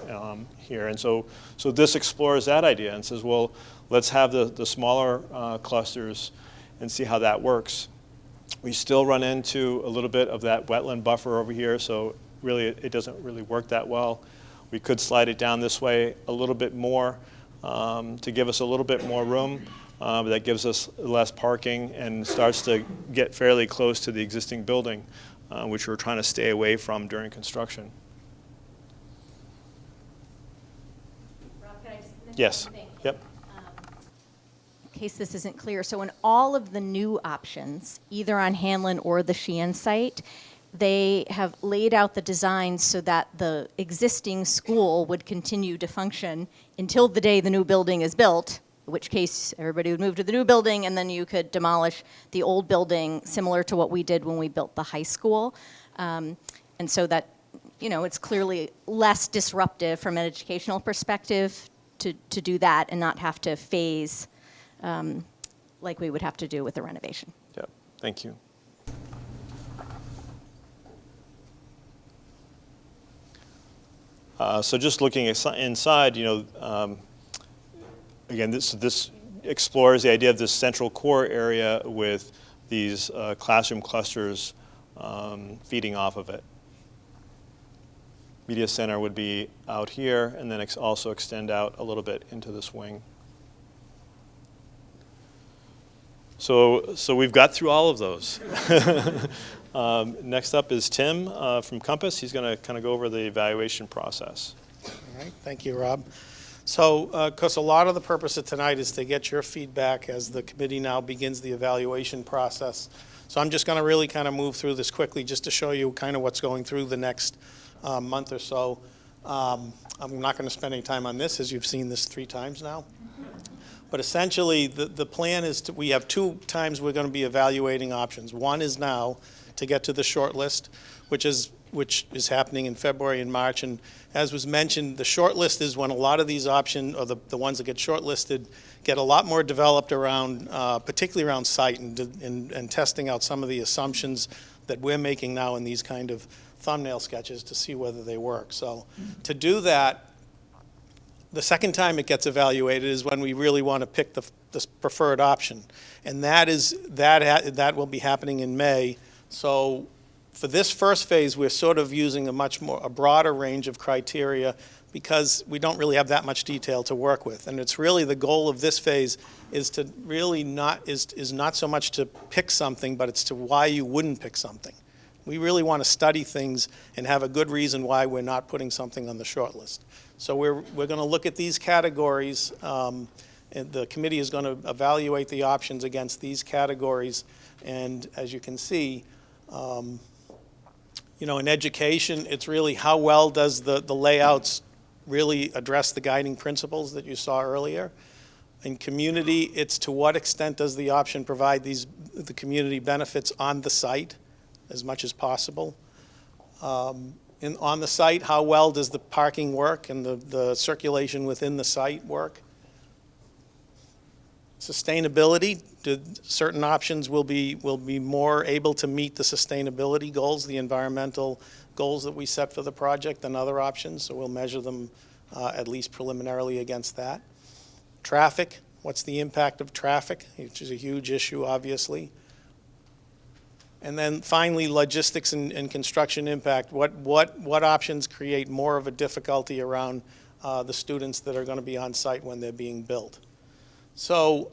here? And so this explores that idea and says, well, let's have the smaller clusters and see how that works. We still run into a little bit of that wetland buffer over here, so really it doesn't really work that well. We could slide it down this way a little bit more to give us a little bit more room. But that gives us less parking and starts to get fairly close to the existing building, which we're trying to stay away from during construction. Rob, can I just mention Yes. one thing? Yep. case this isn't clear, so in all of the new options, either on Hanlon or the Sheehan site, they have laid out the design so that the existing school would continue to function until the day the new building is built, in which case everybody would move to the new building, and then you could demolish the old building, similar to what we did when we built the high school. And so that, it's clearly less disruptive from an educational perspective to do that and not have to phase like we would have to do with the renovation. Yep, thank you. So just looking inside, again, this explores the idea of this central core area with these classroom clusters feeding off of it. Media center would be out here, and then also extend out a little bit into this wing. So we've got through all of those. Next up is Tim from Compass. He's going to kind of go over the evaluation process. All right, thank you, Rob. So, because a lot of the purpose of tonight is to get your feedback as the committee now begins the evaluation process. So I'm just going to really kind of move through this quickly just to show you kind of what's going through the next month or so. I'm not going to spend any time on this, as you've seen this 3 times now. But essentially, the plan is we have 2 times we're going to be evaluating options. One is now to get to the short list, which is happening in February and March. And as was mentioned, the short list is when a lot of these options, or the ones that get shortlisted, get a lot more developed around, particularly around site and testing out some of the assumptions that we're making now in these kind of thumbnail sketches to see whether they work. So to do that, the second time it gets evaluated is when we really want to pick the preferred option, and that will be happening in May. So for this first phase, we're sort of using a broader range of criteria because we don't really have that much detail to work with, and it's really the goal of this phase is to really not so much to pick something, but it's to why you wouldn't pick something. We really want to study things and have a good reason why we're not putting something on the short list. So we're going to look at these categories, and the committee is going to evaluate the options against these categories. And as you can see, in education, it's really how well does the layouts really address the guiding principles that you saw earlier. In community, it's to what extent does the option provide the community benefits on the site as much as possible. On the site, how well does the parking work and the circulation within the site work? Sustainability, certain options will be more able to meet the sustainability goals, the environmental goals that we set for the project than other options, so we'll measure them at least preliminarily against that. Traffic, what's the impact of traffic, which is a huge issue, obviously. And then finally, logistics and construction impact. What options create more of a difficulty around the students that are going to be on site when they're being built? So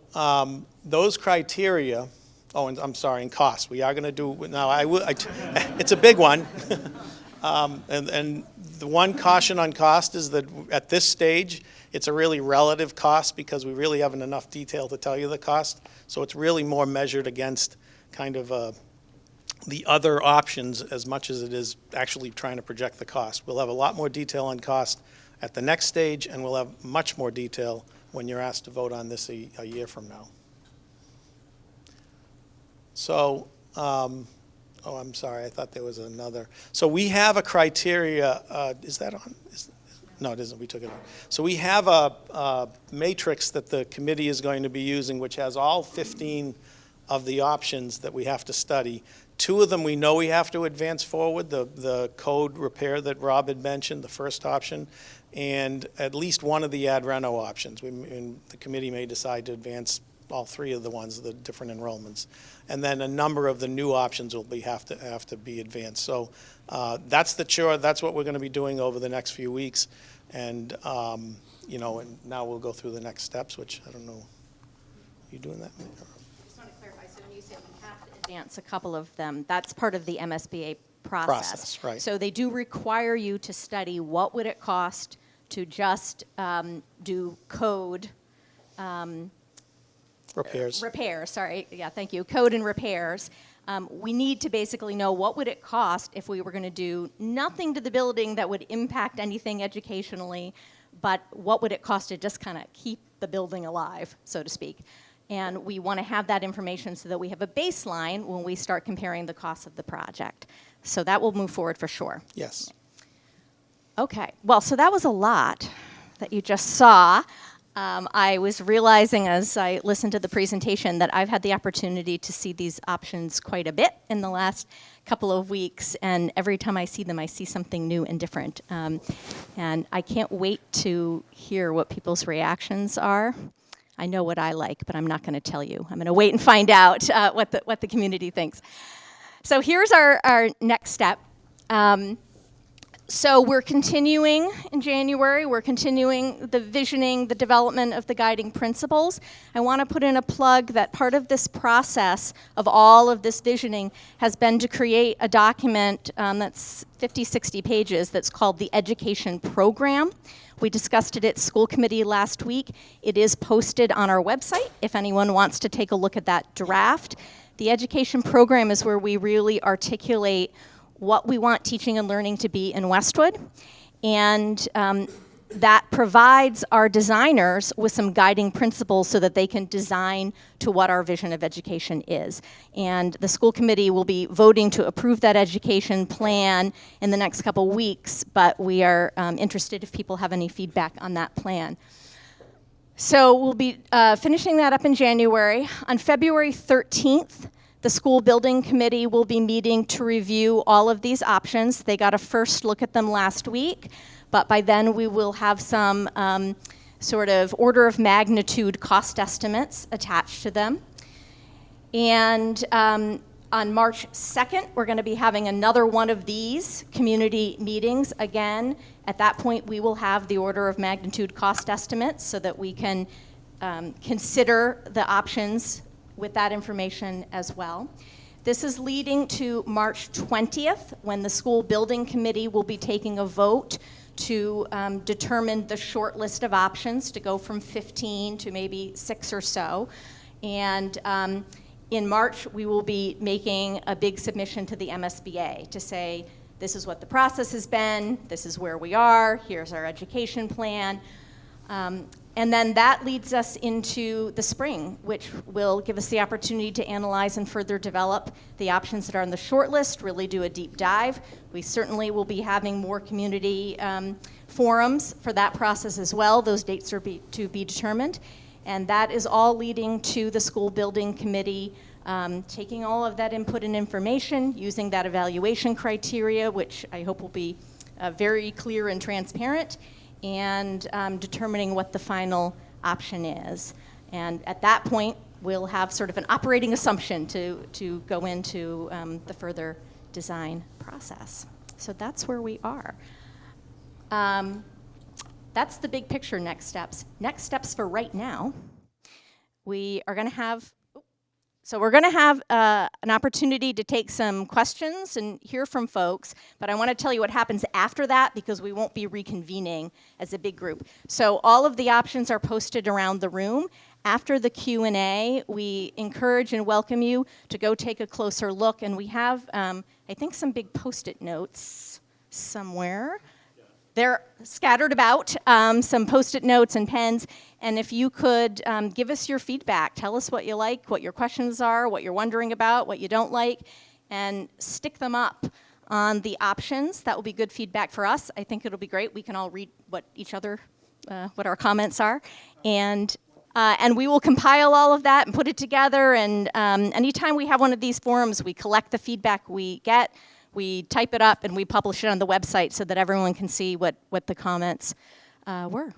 those criteria. Oh, and I'm sorry, and cost. We are going to do now. It's a big one. And the one caution on cost is that at this stage, it's a really relative cost because we really haven't enough detail to tell you the cost. So it's really more measured against kind of the other options as much as it is actually trying to project the cost. We'll have a lot more detail on cost at the next stage, and we'll have much more detail when you're asked to vote on this a year from now. So, I'm sorry, I thought there was another. So we have a criteria, is that on? No, it isn't, we took it on. So we have a matrix that the committee is going to be using, which has all 15 of the options that we have to study. 2 of them we know we have to advance forward, the code repair that Rob had mentioned, the first option, and at least one of the ad reno options. And the committee may decide to advance all 3 of the ones, the different enrollments. And then a number of the new options will have to be advanced. So that's what we're going to be doing over the next few weeks. And, and now we'll go through the next steps, which I don't know. Are you doing that? Advance a couple of them. That's part of the MSBA process. Right. So they do require you to study what would it cost to just do code Repairs. Repairs, sorry, yeah, thank you, code and repairs. We need to basically know what would it cost if we were going to do nothing to the building that would impact anything educationally, but what would it cost to just kind of keep the building alive, so to speak. And we want to have that information so that we have a baseline when we start comparing the costs of the project. So that will move forward for sure. Yes. Okay, well, so that was a lot that you just saw. I was realizing as I listened to the presentation that I've had the opportunity to see these options quite a bit in the last couple of weeks, and every time I see them, I see something new and different. And I can't wait to hear what people's reactions are. I know what I like, but I'm not going to tell you. I'm going to wait and find out what the community thinks. So here's our next step. So we're continuing in January. We're continuing the visioning, the development of the guiding principles. I want to put in a plug that part of this process of all of this visioning has been to create a document that's 50, 60 pages that's called the Education Program. We discussed it at school committee last week. It is posted on our website if anyone wants to take a look at that draft. The Education Program is where we really articulate what we want teaching and learning to be in Westwood, and that provides our designers with some guiding principles so that they can design to what our vision of education is. And the school committee will be voting to approve that education plan in the next couple weeks, but we are interested if people have any feedback on that plan. So we'll be finishing that up in January. On February 13th, the school building committee will be meeting to review all of these options. They got a first look at them last week, but by then we will have some sort of order of magnitude cost estimates attached to them. And on March 2nd, we're going to be having another one of these community meetings. Again, at that point, we will have the order of magnitude cost estimates so that we can consider the options with that information as well. This is leading to March 20th, when the school building committee will be taking a vote to determine the short list of options to go from 15 to maybe 6 or so. And in March, we will be making a big submission to the MSBA to say, this is what the process has been, this is where we are, here's our education plan. And then that leads us into the spring, which will give us the opportunity to analyze and further develop the options that are on the short list, really do a deep dive. We certainly will be having more community forums for that process as well. Those dates are to be determined. And that is all leading to the school building committee taking all of that input and information, using that evaluation criteria, which I hope will be very clear and transparent, and determining what the final option is. And at that point, we'll have sort of an operating assumption to go into the further design process. So that's where we are. That's the big picture next steps. Next steps for right now, we are going to have an opportunity to take some questions and hear from folks, but I want to tell you what happens after that because we won't be reconvening as a big group. So all of the options are posted around the room. After the Q&A, we encourage and welcome you to go take a closer look, and we have, I think, some big Post-it notes somewhere. They're scattered about, some Post-it notes and pens, and if you could give us your feedback, tell us what you like, what your questions are, what you're wondering about, what you don't like, and stick them up on the options. That will be good feedback for us. I think it'll be great. We can all read what our comments are, and we will compile all of that and put it together, and anytime we have one of these forums, we collect the feedback we get, we type it up, and we publish it on the website so that everyone can see what the comments were.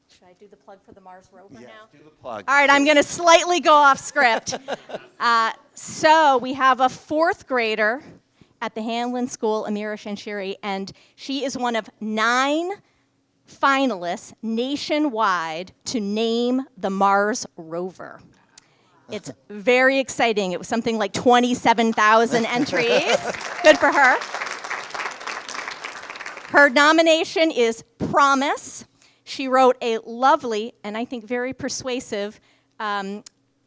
Should I do the plug for the Mars rover now? Do the plug. All right, I'm going to slightly go off script. So we have a 4th grader at the Hanlon School, Amira Shanshiri, and she is one of 9 finalists nationwide to name the Mars rover. It's very exciting. It was something like 27,000 entries. Good for her. Her nomination is Promise. She wrote a lovely and I think very persuasive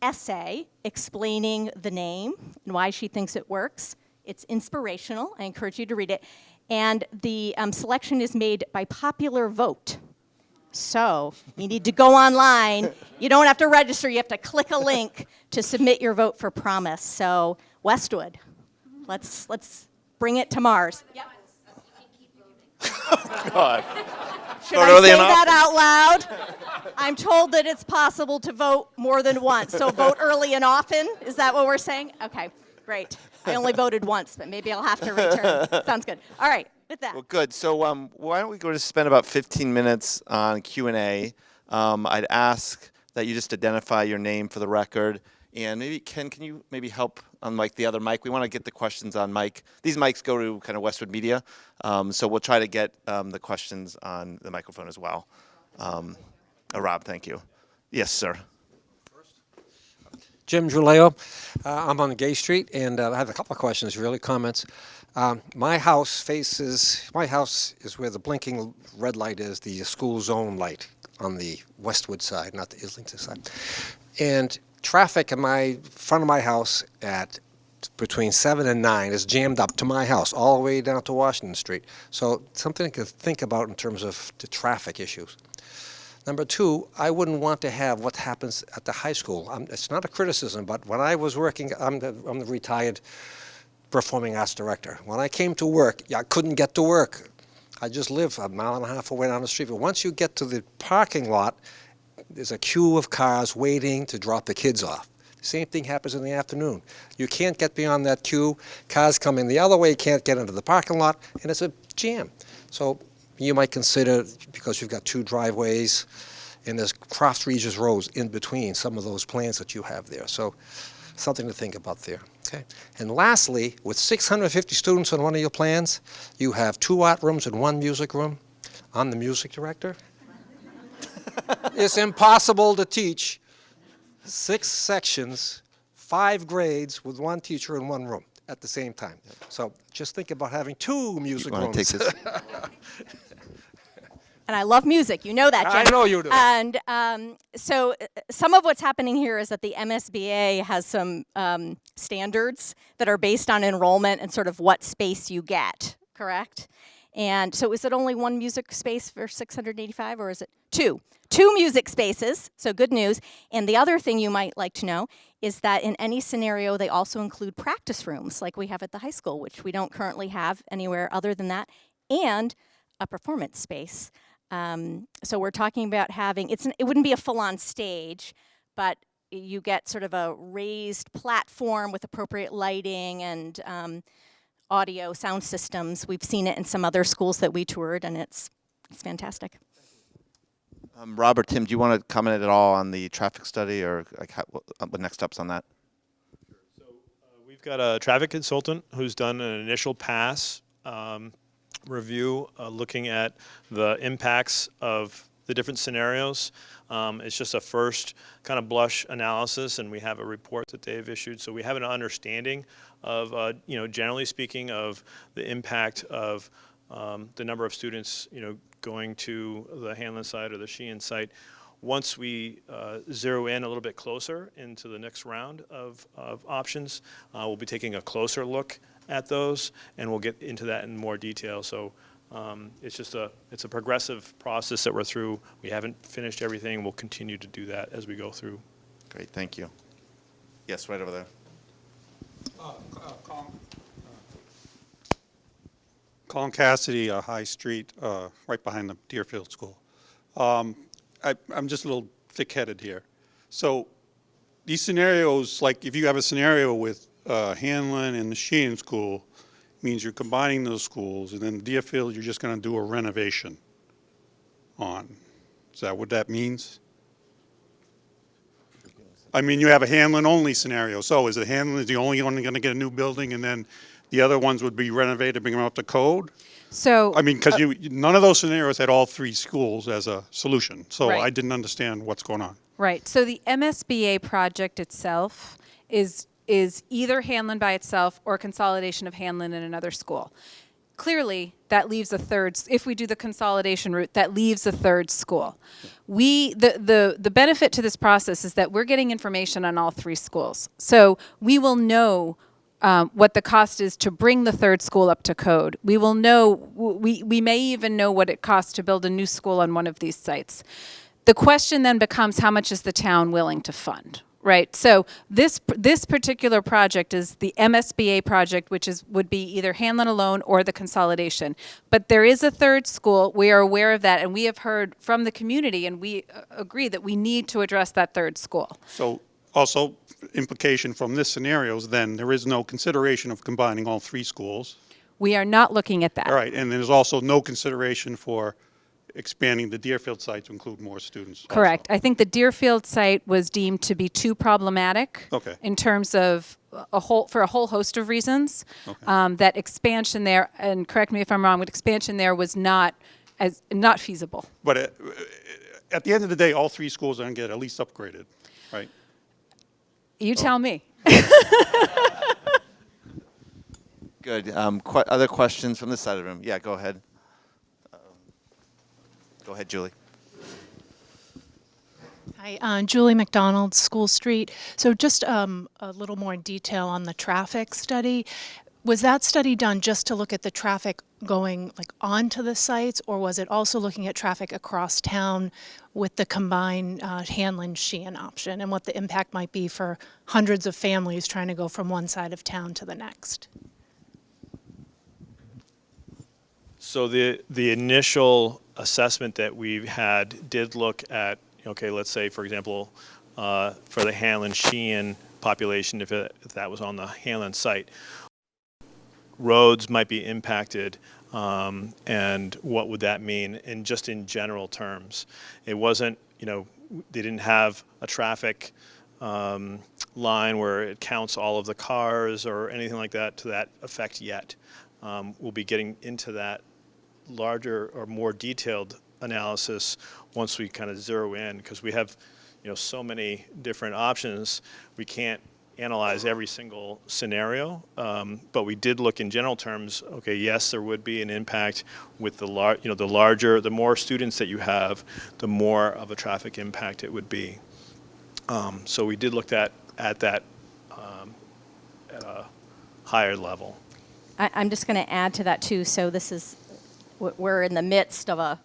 essay explaining the name and why she thinks it works. It's inspirational. I encourage you to read it. And the selection is made by popular vote. So you need to go online. You don't have to register. You have to click a link to submit your vote for Promise. So Westwood, let's bring it to Mars. Yep. God. Should I say that out loud? I'm told that it's possible to vote more than once. So vote early and often. Is that what we're saying? Okay, great. I only voted once, but maybe I'll have to return. Sounds good. All right, with that. Well, good. So why don't we go to spend about 15 minutes on Q&A. I'd ask that you just identify your name for the record. And maybe, Ken, can you maybe help on the other mic? We want to get the questions on mic. These mics go to kind of Westwood Media. So we'll try to get the questions on the microphone as well. Rob, thank you. Yes, sir. Jim Giulio. I'm on Gay Street, and I have a couple of questions, really, comments. My house is where the blinking red light is, the school zone light on the Westwood side, not the Islington side. And traffic in my front of my house at between 7 and 9 is jammed up to my house, all the way down to Washington Street. So something to think about in terms of the traffic issues. Number two, I wouldn't want to have what happens at the high school. It's not a criticism, but when I was working, I'm the retired performing arts director. When I came to work, I couldn't get to work. I just live a mile and a half away down the street. But once you get to the parking lot, there's a queue of cars waiting to drop the kids off. Same thing happens in the afternoon. You can't get beyond that queue. Cars coming the other way can't get into the parking lot, and it's a jam. So you might consider, because you've got two driveways, and there's Croft Regis roads in between some of those plans that you have there. So something to think about there. Okay. And lastly, with 650 students on one of your plans, you have 2 art rooms and 1 music room. I'm the music director. It's impossible to teach 6 sections, 5 grades with 1 teacher in 1 room at the same time. So just think about having 2 music You want rooms. to take this? And I love music. You know that, Jim. I know you do. And so some of what's happening here is that the MSBA has some standards that are based on enrollment and sort of what space you get, correct? And so is it only 1 music space for 685, or is it 2? 2 music spaces, so good news. And the other thing you might like to know is that in any scenario, they also include practice rooms like we have at the high school, which we don't currently have anywhere other than that, and a performance space. So we're talking about having, it wouldn't be a full-on stage, but you get sort of a raised platform with appropriate lighting and audio sound systems. We've seen it in some other schools that we toured, and it's fantastic. Rob or Tim, do you want to comment at all on the traffic study, or what next steps on that? So we've got a traffic consultant who's done an initial pass review looking at the impacts of the different scenarios. It's just a first kind of blush analysis, and we have a report that they've issued. So we have an understanding of, generally speaking, of the impact of the number of students, going to the Hanlon site or the Sheehan site. Once we zero in a little bit closer into the next round of options, we'll be taking a closer look at those, and we'll get into that in more detail. So it's a progressive process that we're through. We haven't finished everything. We'll continue to do that as we go through. Great, thank you. Yes, right over there. Colin Cassidy, High Street, right behind the Deerfield School. I'm just a little thick-headed here. So these scenarios, like if you have a scenario with Hanlon and the Sheehan School, means you're combining those schools, and then Deerfield you're just going to do a renovation on. Is that what that means? I mean, you have a Hanlon-only scenario. So is it Hanlon is the only one going to get a new building, and then the other ones would be renovated, bring them up to code? So I mean, because none of those scenarios had all 3 schools as a solution. So Right. I didn't understand what's going on. Right. So the MSBA project itself is either Hanlon by itself or consolidation of Hanlon in another school. clearly that leaves a third, if we do the consolidation route, that leaves a third school. The benefit to this process is that we're getting information on all 3 schools. So we will know what the cost is to bring the third school up to code. We will know, we may even know what it costs to build a new school on one of these sites. The question then becomes, how much is the town willing to fund? Right. So this particular project is the MSBA project, which would be either Hanlon alone or the consolidation. But there is a third school. We are aware of that, and we have heard from the community, and we agree that we need to address that third school. So also implication from this scenario is then there is no consideration of combining all 3 schools. We are not looking at that. All right, and there's also no consideration for expanding the Deerfield site to include more students. Correct. also. I think the Deerfield site was deemed to be too problematic in terms of for a whole host of reasons. Okay. That expansion there, and correct me if I'm wrong, but expansion there was not feasible. But at the end of the day, all 3 schools are going to get at least upgraded, right? You tell me. Good. Other questions from this side of the room? Yeah, go ahead. Go ahead, Julie. Hi, Julie McDonald, School Street. So just a little more detail on the traffic study. Was that study done just to look at the traffic going like onto the sites, or was it also looking at traffic across town with the combined Hanlon-Sheehan option and what the impact might be for hundreds of families trying to go from one side of town to the next? So the initial assessment that we had did look at, okay, let's say, for example, for the Hanlon-Sheehan population, if that was on the Hanlon site, roads might be impacted, and what would that mean just in general terms? It wasn't, they didn't have a traffic line where it counts all of the cars or anything like that to that effect yet. We'll be getting into that larger or more detailed analysis once we kind of zero in, because we have so many different options. We can't analyze every single scenario, but we did look in general terms. Okay, yes, there would be an impact with the the more students that you have, the more of a traffic impact it would be. So we did look at that at a higher level. I'm just going to add to that too. So we're in the midst of a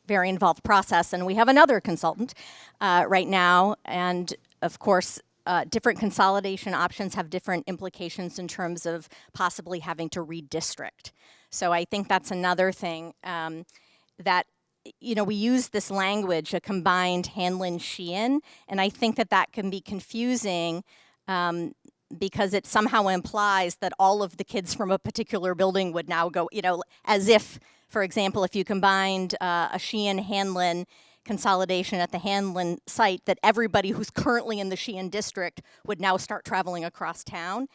very involved process, and we have another consultant right now. And of course, different consolidation options have different implications in terms of possibly having to redistrict. So I think that's another thing that, we use this language, a combined Hanlon-Sheehan, and I think that can be confusing because it somehow implies that all of the kids from a particular building would now go, as if, for example, if you combined a Sheehan-Hanlon consolidation at the Hanlon site, that everybody who's currently in the Sheehan district would now start traveling across town.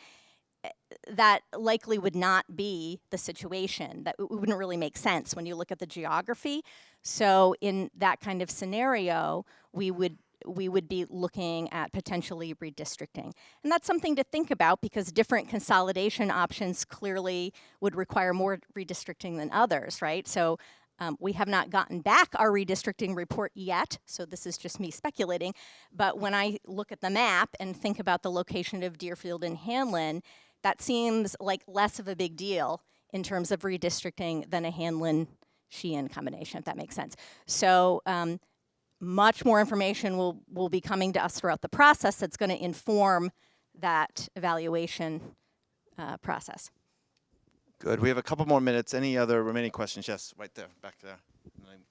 That likely would not be the situation. That wouldn't really make sense when you look at the geography. So in that kind of scenario, we would be looking at potentially redistricting. And that's something to think about because different consolidation options clearly would require more redistricting than others, right? So we have not gotten back our redistricting report yet, so this is just me speculating. But when I look at the map and think about the location of Deerfield and Hanlon, that seems like less of a big deal in terms of redistricting than a Hanlon-Sheehan combination, if that makes sense. So much more information will be coming to us throughout the process that's going to inform that evaluation process. Good. We have a couple more minutes. Any other remaining questions? Yes, right there, back there.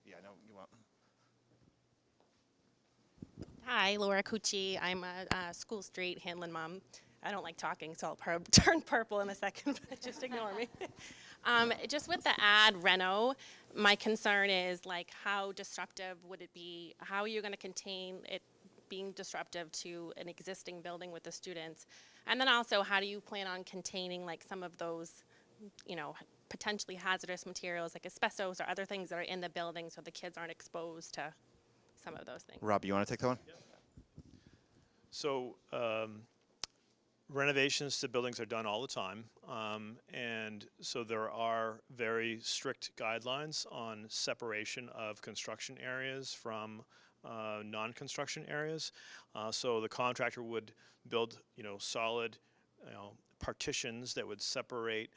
Yeah, I know you want. Hi, Laura Cucci. I'm a School Street Hanlon mom. I don't like talking, so I'll turn purple in a second, but just ignore me. Just with the ad reno, my concern is like how disruptive would it be? How are you going to contain it being disruptive to an existing building with the students? And then also, how do you plan on containing like some of those, potentially hazardous materials like asbestos or other things that are in the building so the kids aren't exposed to some of those things? Rob, you want to take that one? So Renovations to buildings are done all the time, and so there are very strict guidelines on separation of construction areas from non-construction areas. So the contractor would build, solid, partitions that would separate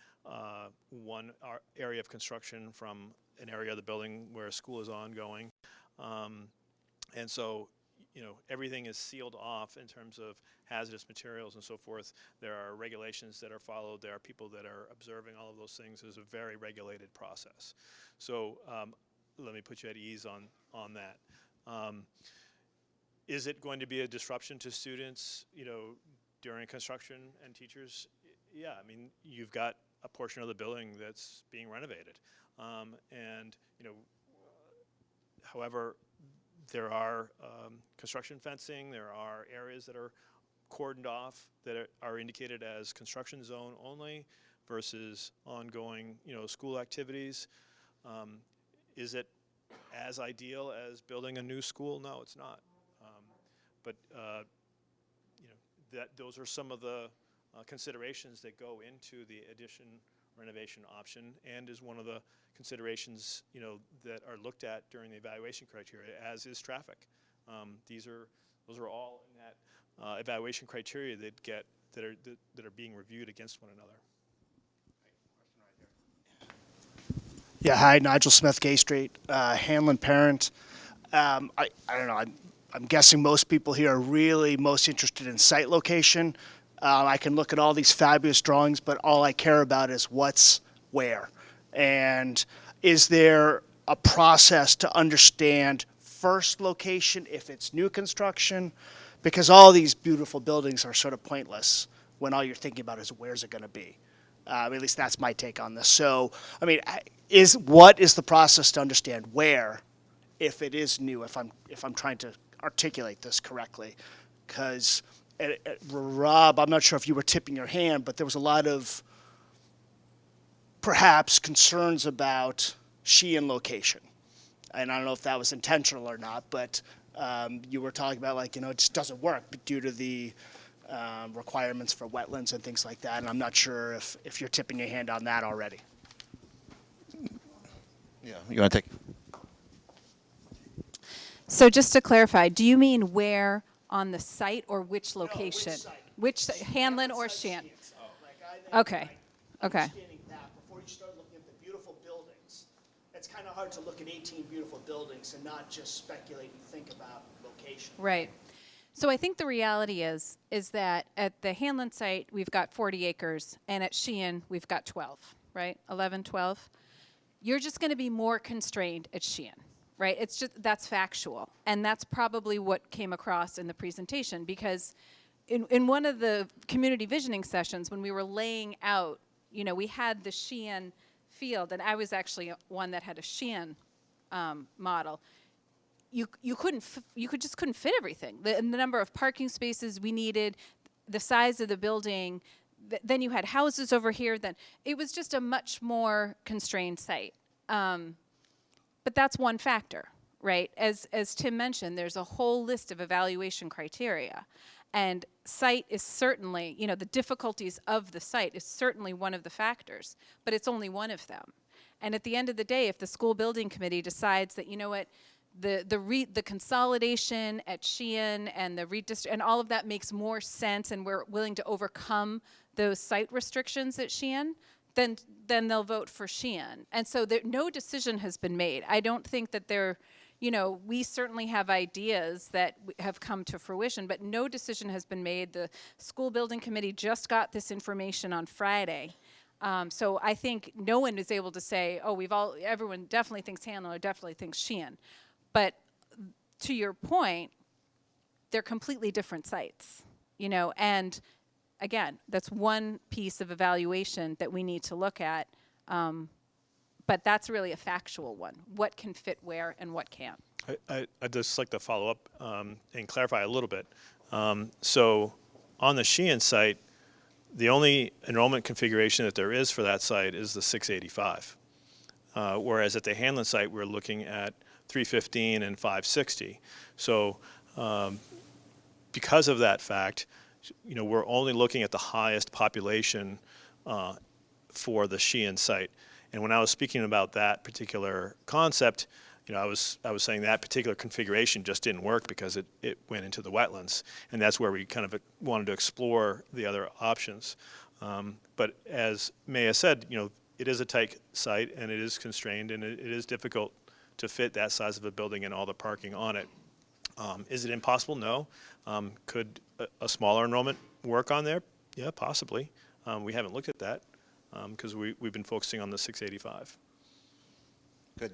one area of construction from an area of the building where a school is ongoing. And so, everything is sealed off in terms of hazardous materials and so forth. There are regulations that are followed. There are people that are observing all of those things. It's a very regulated process. So let me put you at ease on that. Is it going to be a disruption to students, during construction and teachers? Yeah, I mean, you've got a portion of the building that's being renovated. However, there are construction fencing, there are areas that are cordoned off that are indicated as construction zone only versus ongoing, school activities. Is it as ideal as building a new school? No, it's not. But those are some of the considerations that go into the addition renovation option, and is one of the considerations that are looked at during the evaluation criteria, as is traffic. Those are all in that evaluation criteria that are being reviewed against one another. Yeah, hi, Nigel Smith, Gay Street, Hanlon parent. I don't know, I'm guessing most people here are really most interested in site location. I can look at all these fabulous drawings, but all I care about is what's where. And is there a process to understand first location if it's new construction? Because all these beautiful buildings are sort of pointless when all you're thinking about is where's it going to be. At least that's my take on this. So, I mean, what is the process to understand where, if it is new, if I'm trying to articulate this correctly? Because Rob, I'm not sure if you were tipping your hand, but there was a lot of perhaps concerns about Sheehan location. And I don't know if that was intentional or not, but you were talking about it just doesn't work due to the requirements for wetlands and things like that. And I'm not sure if you're tipping your hand on that already. Yeah, you want to take? So just to clarify, do you mean where on the site or which location? which site? Hanlon or Sheehan? Oh. Okay. Okay. Understanding that before you start looking at the beautiful buildings, it's kind of hard to look at 18 beautiful buildings and not just speculate and think about location. Right. So I think the reality is that at the Hanlon site, we've got 40 acres, and at Sheehan, we've got 12, right? 11, 12. You're just going to be more constrained at Sheehan, right? It's just, that's factual. And that's probably what came across in the presentation, because in one of the community visioning sessions, when we were laying out, we had the Sheehan field, and I was actually one that had a Sheehan model. You just couldn't fit everything. The number of parking spaces we needed, the size of the building, then you had houses over here. Then it was just a much more constrained site. But that's one factor, right? As Tim mentioned, there's a whole list of evaluation criteria, and site is certainly, the difficulties of the site is certainly one of the factors, but it's only one of them. And at the end of the day, if the school building committee decides that, the consolidation at Sheehan and the and all of that makes more sense, and we're willing to overcome those site restrictions at Sheehan, then they'll vote for Sheehan. And so no decision has been made. I don't think that we certainly have ideas that have come to fruition, but no decision has been made. The school building committee just got this information on Friday. So I think no one is able to say, everyone definitely thinks Hanlon or definitely thinks Sheehan. But to your point, they're completely different sites, and again, that's one piece of evaluation that we need to look at, but that's really a factual one. What can fit where and what can't? I'd just like to follow up and clarify a little bit. So on the Sheehan site, the only enrollment configuration that there is for that site is the 685. Whereas at the Hanlon site, we're looking at 315 and 560. So because of that fact, we're only looking at the highest population for the Sheehan site. And when I was speaking about that particular concept, I was saying that particular configuration just didn't work because it went into the wetlands, and that's where we kind of wanted to explore the other options. But as Maya said, it is a tight site and it is constrained and it is difficult to fit that size of a building and all the parking on it. Is it impossible? No. Could a smaller enrollment work on there? Yeah, possibly. We haven't looked at that because we've been focusing on the 685. Good.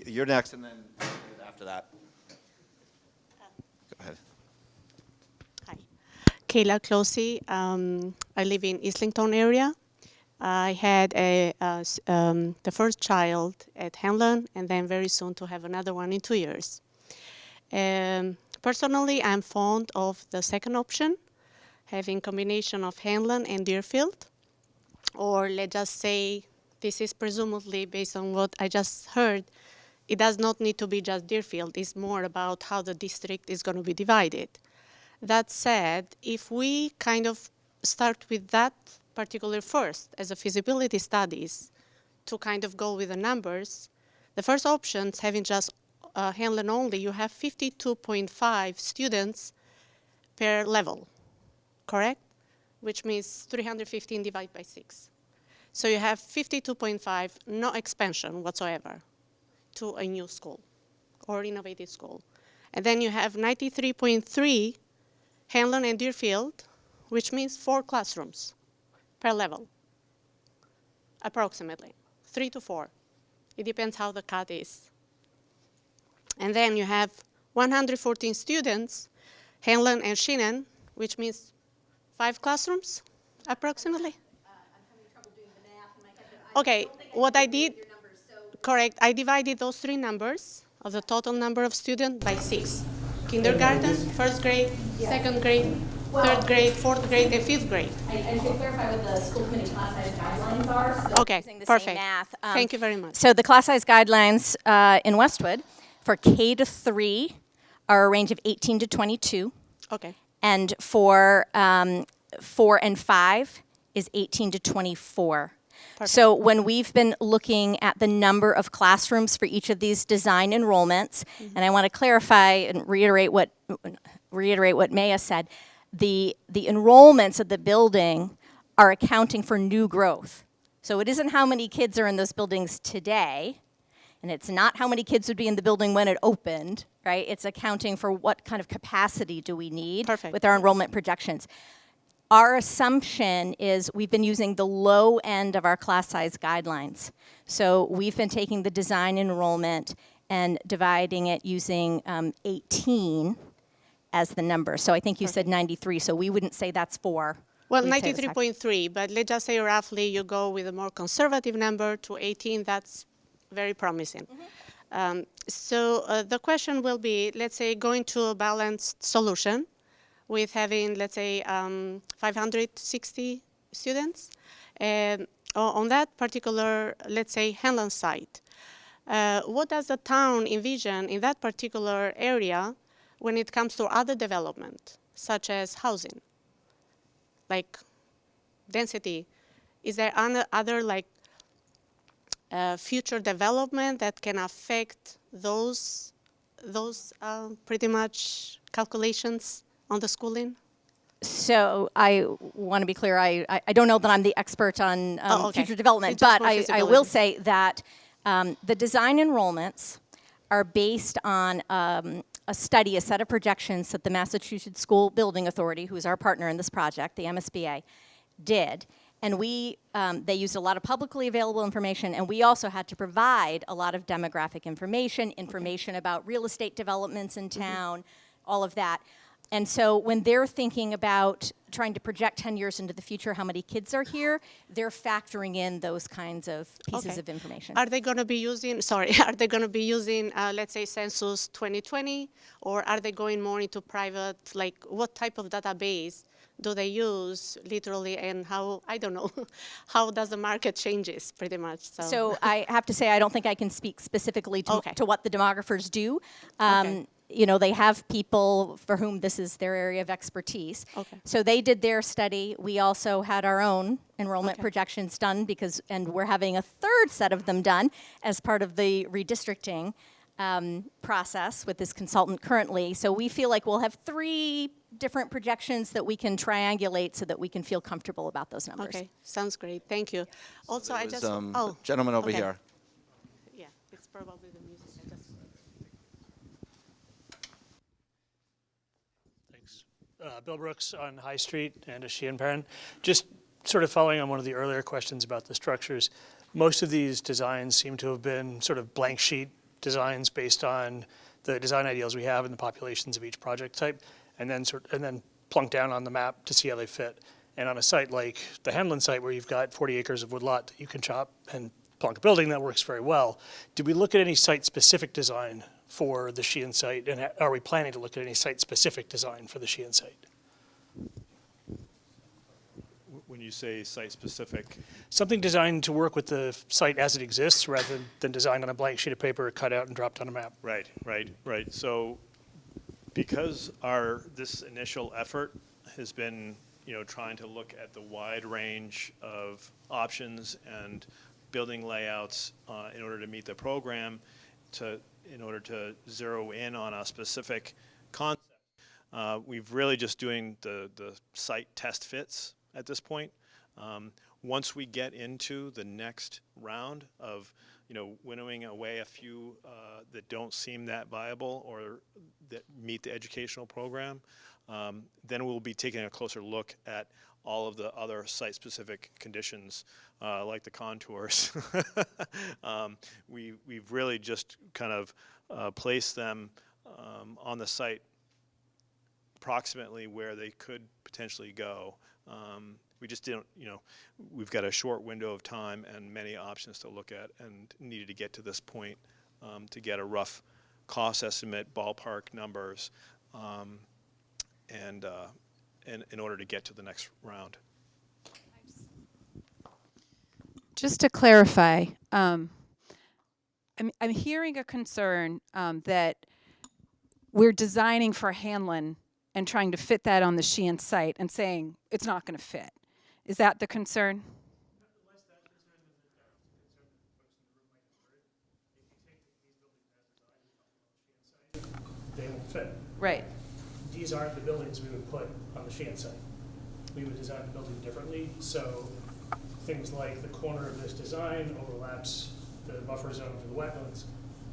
You're next, and then after that. Go ahead. Hi. Kayla Closey. I live in Islington area. I had the first child at Hanlon, and then very soon to have another one in 2 years. Personally, I'm fond of the second option, having combination of Hanlon and Deerfield, or let's just say this is presumably based on what I just heard. It does not need to be just Deerfield. It's more about how the district is going to be divided. That said, if we kind of start with that particular first as a feasibility studies to kind of go with the numbers, the first options, having just Hanlon only, you have 52.5 students per level, correct? Which means 315 divided by 6. So you have 52.5, no expansion whatsoever to a new school or innovative school. And then you have 93.3 Hanlon and Deerfield, which means 4 classrooms per level, approximately, 3 to 4. It depends how the cut is. And then you have 114 students, Hanlon and Sheehan, which means 5 classrooms, approximately. Okay, what I did, correct, I divided those 3 numbers of the total number of students by 6. Kindergarten, first grade, second grade, third grade, fourth grade, and fifth grade. And to clarify what the school committee class size guidelines are, so Okay, using the perfect. same math. Thank you very much. So the class size guidelines in Westwood for K to 3 are a range of 18 to 22. Okay. And for 4 and 5 is 18 to 24. Perfect. So when we've been looking at the number of classrooms for each of these design enrollments, and I want to clarify and reiterate what Maya said, the enrollments of the building are accounting for new growth. So it isn't how many kids are in those buildings today, and it's not how many kids would be in the building when it opened, right? It's accounting for what kind of capacity do we need Perfect. with our enrollment projections. Our assumption is we've been using the low end of our class size guidelines. So we've been taking the design enrollment and dividing it using 18 as the number. So I think you said 93, so we wouldn't say that's 4. Well, We'd say that's 93.3, but let's just say roughly you go with a more conservative number to 18. That's very promising. So the question will be, let's say, going to a balanced solution with having, let's say, 560 students. On that particular, let's say, Hanlon site, what does the town envision in that particular area when it comes to other development, such as housing, like density? Is there other like future development that can affect those pretty much calculations on the schooling? So I want to be clear, I don't know that I'm the expert on okay. future development, It's just but more I will feasibility. say that the design enrollments are based on a study, a set of projections that the Massachusetts School Building Authority, who is our partner in this project, the MSBA, did. And they used a lot of publicly available information, and we also had to provide a lot of demographic information about real estate developments in town, all of that. And so when they're thinking about trying to project 10 years into the future how many kids are here, they're factoring in those kinds of pieces Okay. of information. Are they going to be using, let's say, Census 2020, or are they going more into private, like what type of database do they use literally, and how, I don't know, how does the market changes pretty much? So I have to say I don't think I can speak specifically to Okay. what the demographers do. Okay. they have people for whom this is their area of expertise. Okay. So they did their study. We also had our own enrollment projections done and we're having a third set of them done as part of the redistricting process with this consultant currently. So we feel like we'll have 3 different projections that we can triangulate so that we can feel comfortable about those numbers. Okay, sounds great. Thank you. Also, I just Gentleman over okay. here. Yeah, it's probably the music. I just Thanks. Bill Brooks on High Street and a Sheehan parent. Just sort of following on one of the earlier questions about the structures, most of these designs seem to have been sort of blank sheet designs based on the design ideals we have and the populations of each project type, and then plunk down on the map to see how they fit. And on a site like the Hanlon site, where you've got 40 acres of woodlot that you can chop and plunk a building, that works very well. Did we look at any site-specific design for the Sheehan site, and are we planning to look at any site-specific design for the Sheehan site? When you say site-specific, Something designed to work with the site as it exists, rather than designed on a blank sheet of paper, cut out and dropped on a map. right. So because this initial effort has been, trying to look at the wide range of options and building layouts in order to meet the program, in order to zero in on a specific concept, we've really just doing the site test fits at this point. Once we get into the next round of, winnowing away a few that don't seem that viable or that meet the educational program, then we'll be taking a closer look at all of the other site-specific conditions, like the contours. We've really just kind of placed them on the site approximately where they could potentially go. We just didn't, we've got a short window of time and many options to look at, and needed to get to this point to get a rough cost estimate, ballpark numbers, and in order to get to the next round. Just to clarify, I'm hearing a concern that we're designing for Hanlon and trying to fit that on the Sheehan site and saying it's not going to fit. Is that the concern? They won't fit. Right. These aren't the buildings we would put on the Sheehan site. We would design the building differently, so things like the corner of this design overlaps the buffer zone for the wetlands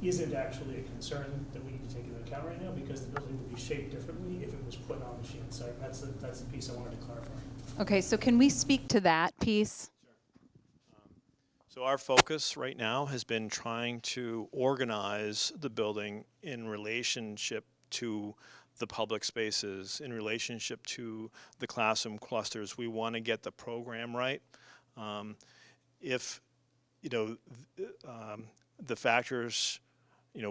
isn't actually a concern that we need to take into account right now, because the building would be shaped differently if it was put on the Sheehan site. That's the piece I wanted to clarify. Okay, so can we speak to that piece? So our focus right now has been trying to organize the building in relationship to the public spaces, in relationship to the classroom clusters. We want to get the program right. If the factors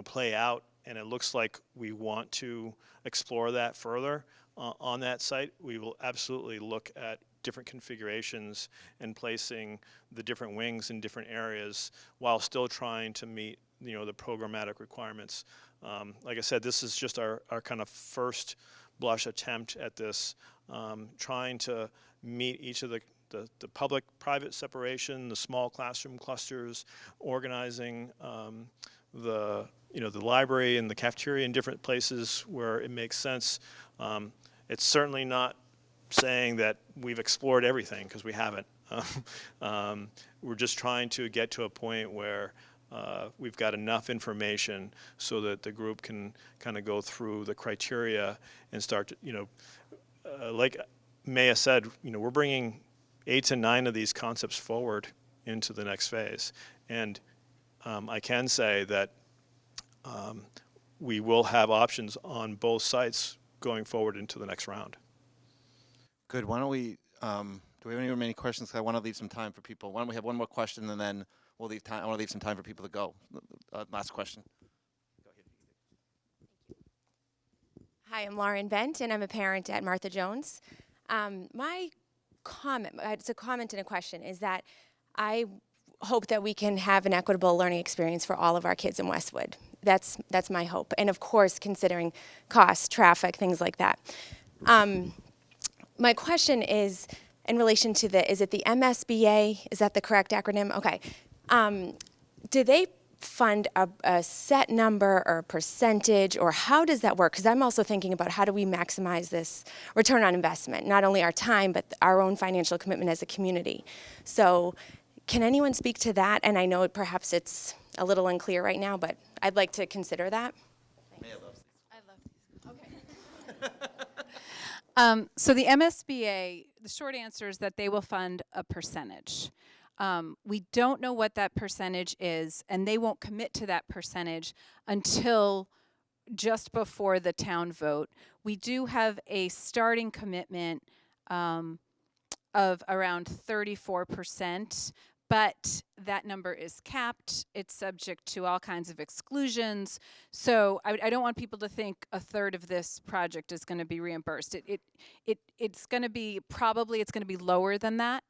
play out and it looks like we want to explore that further on that site, we will absolutely look at different configurations and placing the different wings in different areas while still trying to meet the programmatic requirements. Like I said, this is just our kind of first blush attempt at this, trying to meet each of the public-private separation, the small classroom clusters, organizing the library and the cafeteria in different places where it makes sense. It's certainly not saying that we've explored everything, because we haven't. We're just trying to get to a point where we've got enough information so that the group can kind of go through the criteria and start to, like Maya said, we're bringing 8 to 9 of these concepts forward into the next phase. And I can say that we will have options on both sites going forward into the next round. Good. Why don't we, do we have any remaining questions? 'Cause I want to leave some time for people. Why don't we have one more question, and then we'll leave time. I want to leave some time for people to go. Last question. Hi, I'm Lauren Bent, and I'm a parent at Martha Jones. My comment, it's a comment and a question, is that I hope that we can have an equitable learning experience for all of our kids in Westwood. That's my hope. And of course, considering cost, traffic, things like that. My question is in relation to is it the MSBA? Is that the correct acronym? Okay. Do they fund a set number or a percentage, or how does that work? Because I'm also thinking about how do we maximize this return on investment, not only our time, but our own financial commitment as a community. So can anyone speak to that? And I know perhaps it's a little unclear right now, but I'd like to consider that. So the MSBA, the short answer is that they will fund a percentage. We don't know what that percentage is, and they won't commit to that percentage until just before the town vote. We do have a starting commitment of around 34%, but that number is capped. It's subject to all kinds of exclusions. So I don't want people to think a third of this project is going to be reimbursed. It's going to be it's going to be lower than that.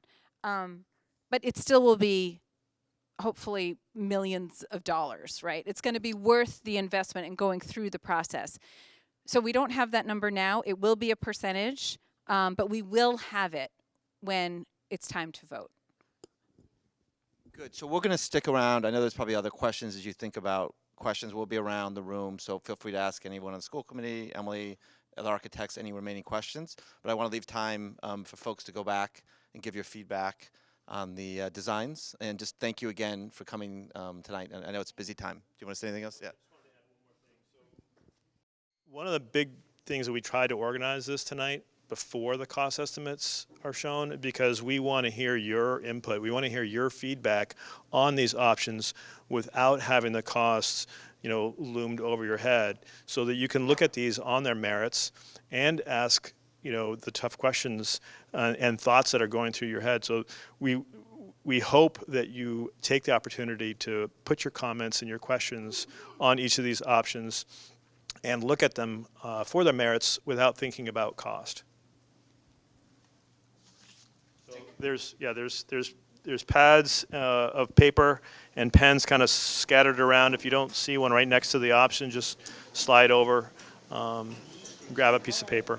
But it still will be hopefully millions of dollars, right? It's going to be worth the investment in going through the process. So we don't have that number now. It will be a percentage, but we will have it when it's time to vote. Good. So we're going to stick around. I know there's probably other questions as you think about questions. We'll be around the room, so feel free to ask anyone on the school committee, Emily, the architects, any remaining questions. But I want to leave time for folks to go back and give your feedback on the designs. And just thank you again for coming tonight. I know it's a busy time. Do you want to say anything else? Yeah. One of the big things that we tried to organize this tonight before the cost estimates are shown, because we want to hear your input. We want to hear your feedback on these options without having the costs, loomed over your head, so that you can look at these on their merits and ask, the tough questions and thoughts that are going through your head. So we hope that you take the opportunity to put your comments and your questions on each of these options and look at them for their merits without thinking about cost. So there's pads of paper and pens kind of scattered around. If you don't see one right next to the option, just slide over, grab a piece of paper.